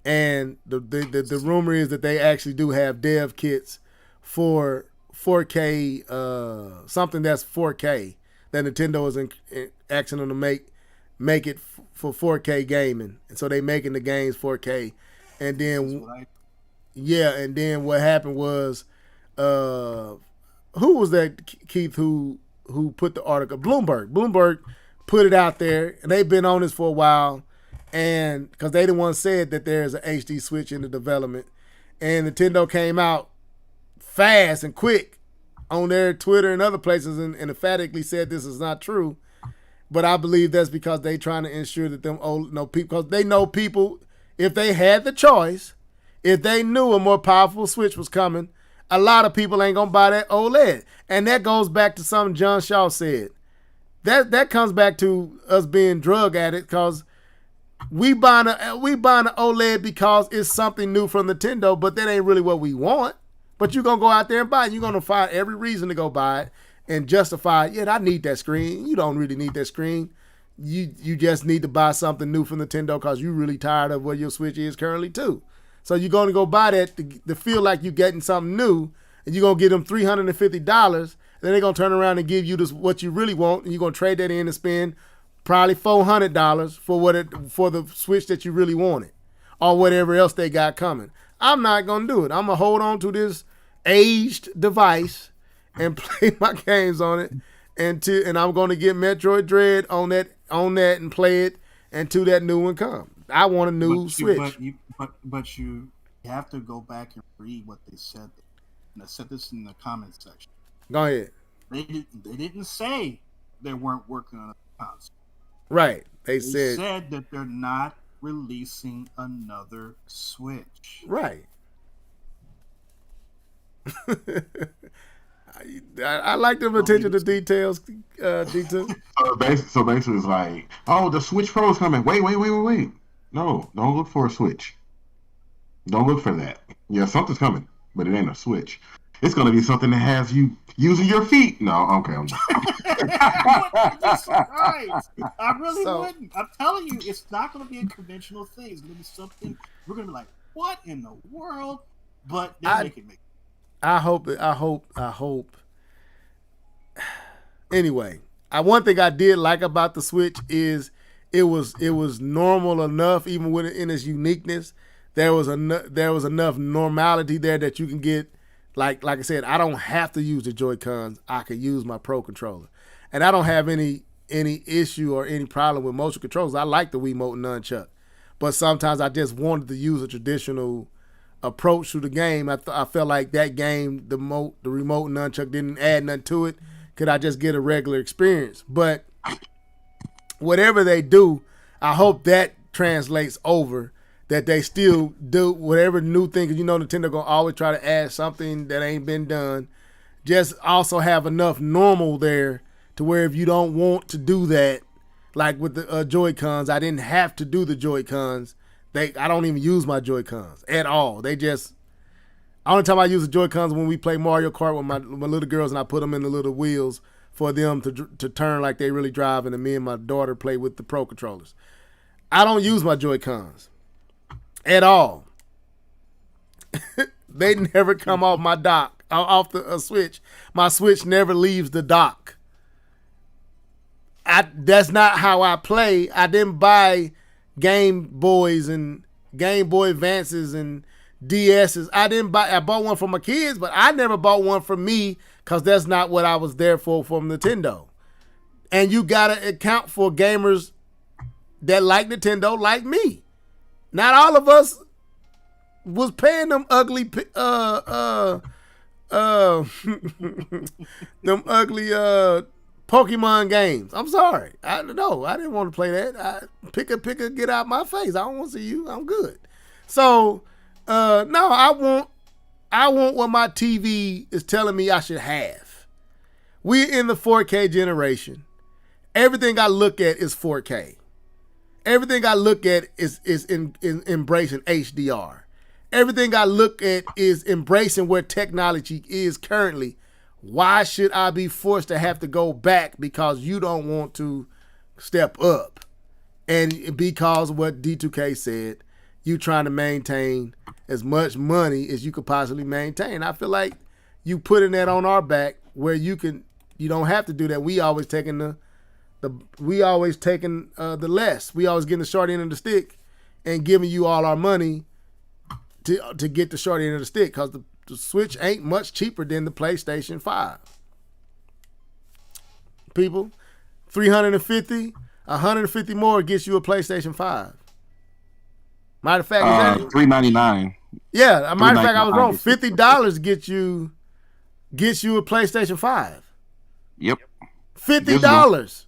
And the rumor is that they actually do have dev kits for 4K, something that's 4K that Nintendo is asking them to make it for 4K gaming, and so they making the games 4K, and then and then what happened was, who was that, Keith, who put the article? Bloomberg put it out there, and they've been on this for a while, and because they the ones said that there's an HD Switch in the development, and Nintendo came out fast and quick on their Twitter and other places and emphatically said this is not true. But I believe that's because they trying to ensure that them old people, because they know people, if they had the choice, if they knew a more powerful Switch was coming, a lot of people ain't gonna buy that OLED. And that goes back to something John Shaw said. that comes back to us being drug addicts because we buying an OLED because it's something new from Nintendo, but that ain't really what we want. But you're going to go out there and buy it. You're going to find every reason to go buy it and justify, yeah, I need that screen. You don't really need that screen. You just need to buy something new from Nintendo because you're really tired of where your Switch is currently too. So you're going to go buy that to feel like you're getting something new, and you're going to get them $350, and then they're going to turn around and give you what you really want, and you're going to trade that in and spend probably $400 for the Switch that you really wanted or whatever else they got coming. I'm not going to do it. I'm going to hold on to this aged device and play my games on it and I'm going to get Metroid Dread on that and play it until that new one comes. I want a new Switch. But you have to go back and read what they said. And I said this in the comments section. Go ahead. They didn't say they weren't working on a console. Right. They said that they're not releasing another Switch. Right. I like them attention to details, D2. So basically, it's like, oh, the Switch Pro is coming. Wait. No, don't look for a Switch. Don't look for that. Yeah, something's coming, but it ain't a Switch. It's going to be something that has you using your feet. No, okay. I'm surprised. I really wouldn't. I'm telling you, it's not going to be a conventional thing. It's going to be something we're going to be like, what in the world? But they make it. I hope. Anyway, one thing I did like about the Switch is it was normal enough, even with in its uniqueness. There was enough normality there that you can get. Like I said, I don't have to use the Joy-Cons. I can use my Pro controller, and I don't have any issue or any problem with motion controls. I like the Wiimote and Nunchuck, but sometimes I just wanted to use a traditional approach to the game. I felt like that game, the remote and Nunchuck didn't add nothing to it. Could I just get a regular experience? But whatever they do, I hope that translates over, that they still do whatever new thing, because Nintendo gonna always try to add something that ain't been done. Just also have enough normal there to where if you don't want to do that, like with the Joy-Cons, I didn't have to do the Joy-Cons. I don't even use my Joy-Cons at all. Only time I use the Joy-Cons when we play Mario Kart with my little girls, and I put them in the little wheels for them to turn like they really driving, and me and my daughter play with the Pro controllers. I don't use my Joy-Cons at all. They never come off my dock, off the Switch. My Switch never leaves the dock. That's not how I play. I didn't buy Game Boys and Game Boy Advances and DSs. I bought one for my kids, but I never bought one for me because that's not what I was there for from Nintendo. And you gotta account for gamers that like Nintendo like me. Not all of us was paying them ugly Pokemon games. I'm sorry. I didn't want to play that. Pick a, get out my face. I don't want to see you. I'm good. So, no, I want what my TV is telling me I should have. We're in the 4K generation. Everything I look at is 4K. Everything I look at is embracing HDR. Everything I look at is embracing where technology is currently. Why should I be forced to have to go back because you don't want to step up? And because of what D2K said, you trying to maintain as much money as you could possibly maintain. I feel like you putting that on our back where you don't have to do that. We always taking the less. We always getting the short end of the stick and giving you all our money to get the short end of the stick, because the Switch ain't much cheaper than the PlayStation 5. People, $150 more gets you a PlayStation 5. Matter of fact, $399. Yeah, matter of fact, I was wrong. $50 gets you a PlayStation 5. Yep. $50.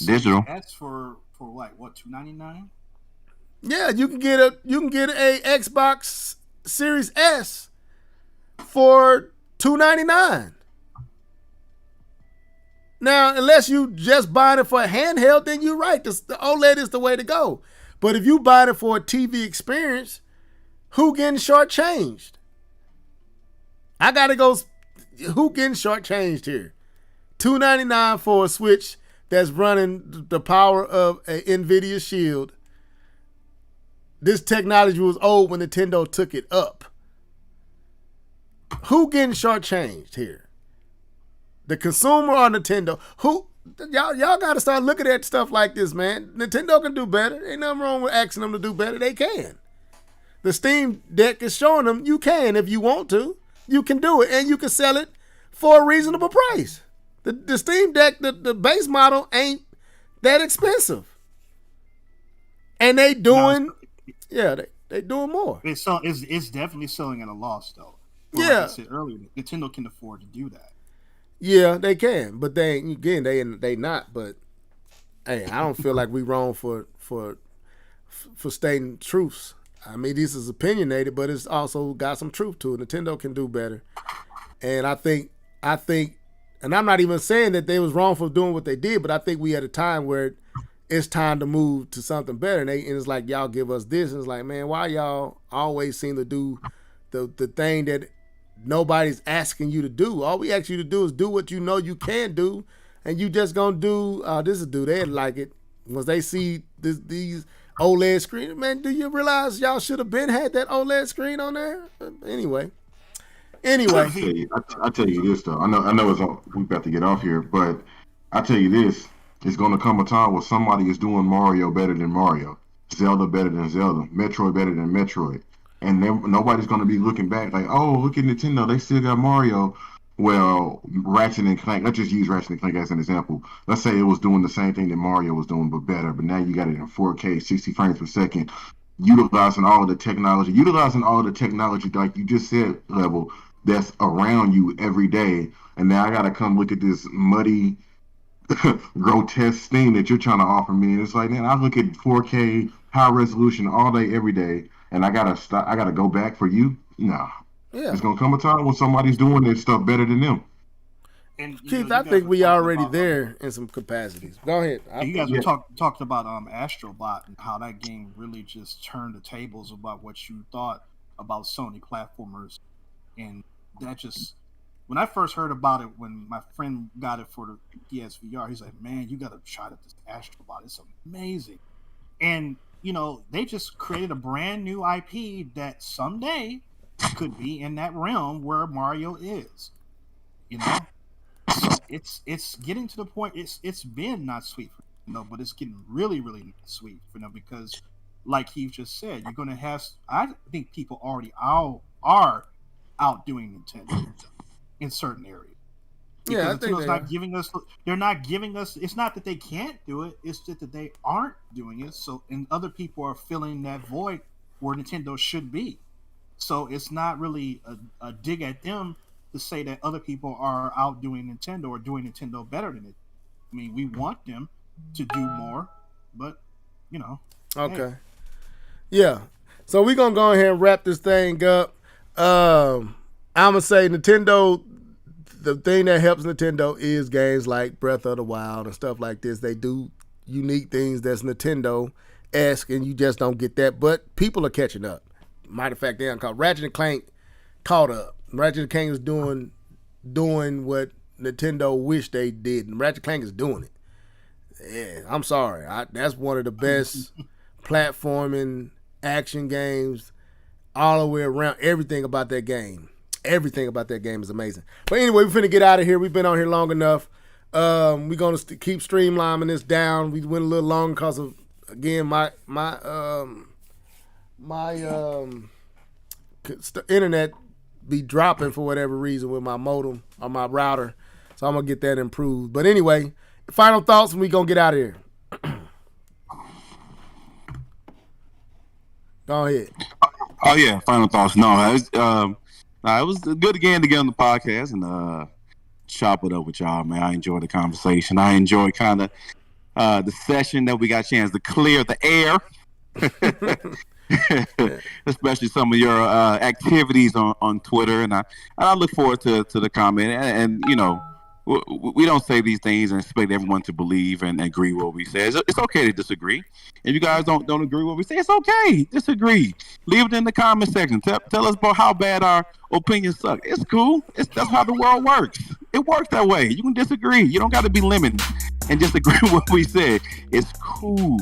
Digital. That's for what? $299? Yeah, you can get a Xbox Series S for $299. Now, unless you just buying it for a handheld, then you're right. The OLED is the way to go. But if you buying it for a TV experience, who getting shortchanged? I gotta go. Who getting shortchanged here? $299 for a Switch that's running the power of an NVIDIA Shield. This technology was old when Nintendo took it up. Who getting shortchanged here? The consumer or Nintendo? Who? Y'all got to start looking at stuff like this, man. Nintendo can do better. Ain't nothing wrong with asking them to do better. They can. The Steam Deck is showing them you can if you want to. You can do it, and you can sell it for a reasonable price. The Steam Deck, the base model ain't that expensive. And they doing, they doing more. It's definitely selling at a loss, though. Like I said earlier, Nintendo can afford to do that. Yeah, they can, but they not. But hey, I don't feel like we wrong for stating truths. I mean, this is opinionated, but it's also got some truth to it. Nintendo can do better, and I think, and I'm not even saying that they was wrong for doing what they did, but I think we at a time where it's time to move to something better, and it's like y'all give us this, and it's like, man, why y'all always seem to do the thing that nobody's asking you to do? All we ask you to do is do what you know you can do, and you just gonna do. This is do they like it once they see these OLED screen. Man, do you realize y'all should have been had that OLED screen on there? Anyway. I tell you this though. I know we about to get off here, but I tell you this: it's gonna come a time where somebody is doing Mario better than Mario, Zelda better than Zelda, Metroid better than Metroid. And nobody's going to be looking back like, oh, look at Nintendo. They still got Mario. Well, Ratchet and Clank, let's just use Ratchet and Clank as an example. Let's say it was doing the same thing that Mario was doing, but better. But now you got it in 4K, 60 frames per second, utilizing all of the technology, like you just said, Level, that's around you every day. And now I got to come look at this muddy, grotesque thing that you're trying to offer me. And it's like, man, I look at 4K, high resolution all day, every day. And I gotta go back for you? Nah. Yeah. It's gonna come a time when somebody's doing this stuff better than them. And Keith, I think we already there in some capacities. Go ahead. You guys were talked about Astrobot and how that game really just turned the tables about what you thought about Sony platformers. And that just, when I first heard about it, when my friend got it for the PSVR, he's like, man, you gotta try this Astrobot. It's amazing. And they just created a brand new IP that someday could be in that realm where Mario is. So it's getting to the point. It's been not sweet for but it's getting really, really not sweet for them because, like he just said, you're going to have. I think people already are outdoing Nintendo in certain areas. Because I think they're not giving us. It's not that they can't do it. It's just that they aren't doing it. So, and other people are filling that void where Nintendo should be. So it's not really a dig at them to say that other people are outdoing Nintendo or doing Nintendo better than it. I mean, we want them to do more, but Okay. Hey. Yeah. So we're gonna go ahead and wrap this thing up. I'm gonna say Nintendo. The thing that helps Nintendo is games like Breath of the Wild and stuff like this. They do unique things that's Nintendo-esque, and you just don't get that. But people are catching up. Matter of fact, they caught Ratchet and Clank caught up. Ratchet and Clank is doing what Nintendo wished they did, and Ratchet and Clank is doing it. Yeah, I'm sorry. That's one of the best platforming action games all the way around. Everything about that game is amazing. But anyway, we're finna get out of here. We've been on here long enough. We're gonna keep streamlining this down. We went a little long because of, again, my internet be dropping for whatever reason with my modem or my router. So I'm gonna get that improved. But anyway, final thoughts, and we gonna get out of here. Go ahead. Oh yeah, final thoughts. No, it was good again to get on the podcast and chop it up with y'all, man. I enjoyed the conversation. I enjoyed kind of the session that we got a chance to clear the air. Especially some of your activities on Twitter, and I look forward to the comment. And we don't say these things and expect everyone to believe and agree with what we say. It's okay to disagree. If you guys don't agree with what we say, it's okay. Disagree. Leave it in the comment section. Tell us about how bad our opinions suck. It's cool. That's how the world works. It works that way. You can disagree. You don't got to be limited and just agree with what we said. It's cool.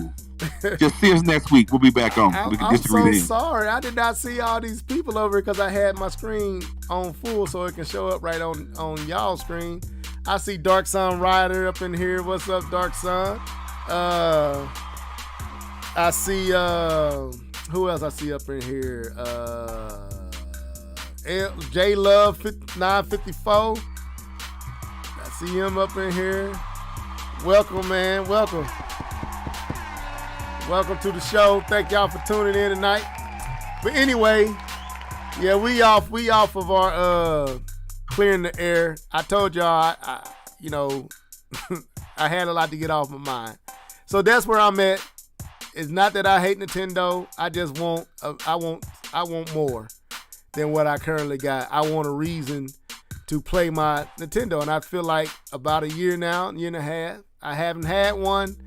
Just see us next week. We'll be back on. We can disagree I'm so then. sorry. I did not see all these people over here because I had my screen on full so it can show up right on y'all's screen. I see Dark Sun Rider up in here. What's up, Dark Sun? I see who else I see up in here? J Love 954. I see him up in here. Welcome, man. Welcome. Welcome to the show. Thank y'all for tuning in tonight. But anyway, yeah, we off of our clearing the air. I told y'all, I I had a lot to get off my mind. So that's where I'm at. It's not that I hate Nintendo. I just want I want more than what I currently got. I want a reason to play my Nintendo, and I feel like about a year now, year and a half, I haven't had one.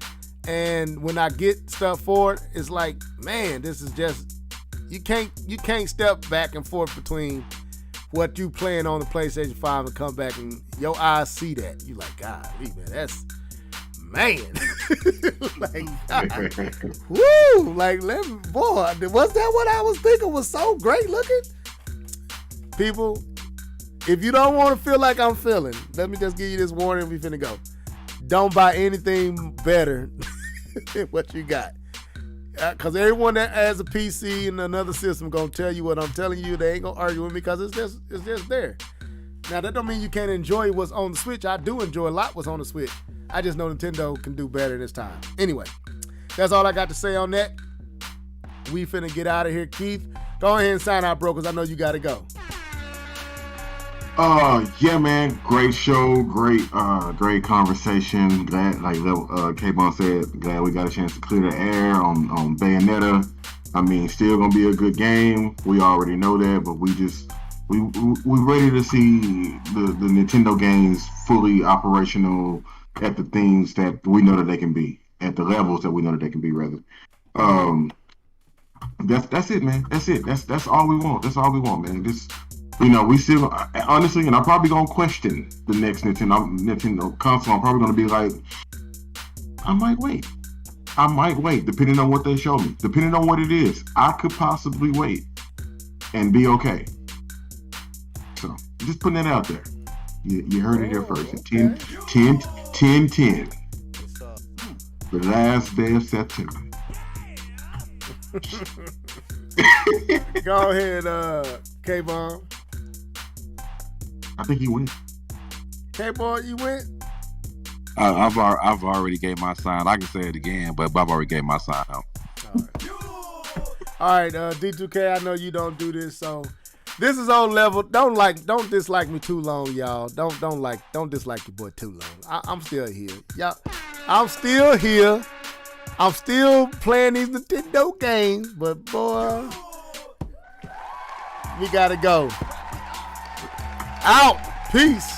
And when I get stuff for it, it's like, man, this is just you can't step back and forth between what you playing on the PlayStation 5 and come back and your eyes see that. You like, God, man, that's like, God. Woo, like, boy, was that what I was thinking was so great looking? People, if you don't want to feel like I'm feeling, let me just give you this warning. We finna go. Don't buy anything better than what you got. Because everyone that has a PC and another system gonna tell you what I'm telling you. They ain't gonna argue with me because it's just there. Now that don't mean you can't enjoy what's on the Switch. I do enjoy a lot what's on the Switch. I just know Nintendo can do better this time. Anyway, that's all I got to say on that. We finna get out of here. Keith, go ahead and sign out, bro, because I know you gotta go. Yeah, man, great show, great conversation. Glad, like K-Bon said, glad we got a chance to clear the air on Bayonetta. I mean, still gonna be a good game. We already know that, but we ready to see the Nintendo games fully operational at the things that we know that they can be, at the levels that we know that they can be, rather. That's it, man. That's it. That's all we want. That's all we want, man. Just, we still, honestly, and I'm probably gonna question the next Nintendo console. I'm probably gonna be like, I might wait, depending on what they show me, depending on what it is. I could possibly wait and be okay. So just putting that out there. You heard it here first. Okay. 10/10. The last day of September. Go ahead, K-Bomb. I think you win. K-Bomb, you win? I've already gave my sign. I can say it again, but Bob already gave my sign out. All right, D2K, I know you don't do this, so this is on level. Don't dislike me too long, y'all. Don't dislike your boy too long. I'm still here, y'all. I'm still here. I'm still playing these Nintendo games, but boy, we gotta go. Out. Peace.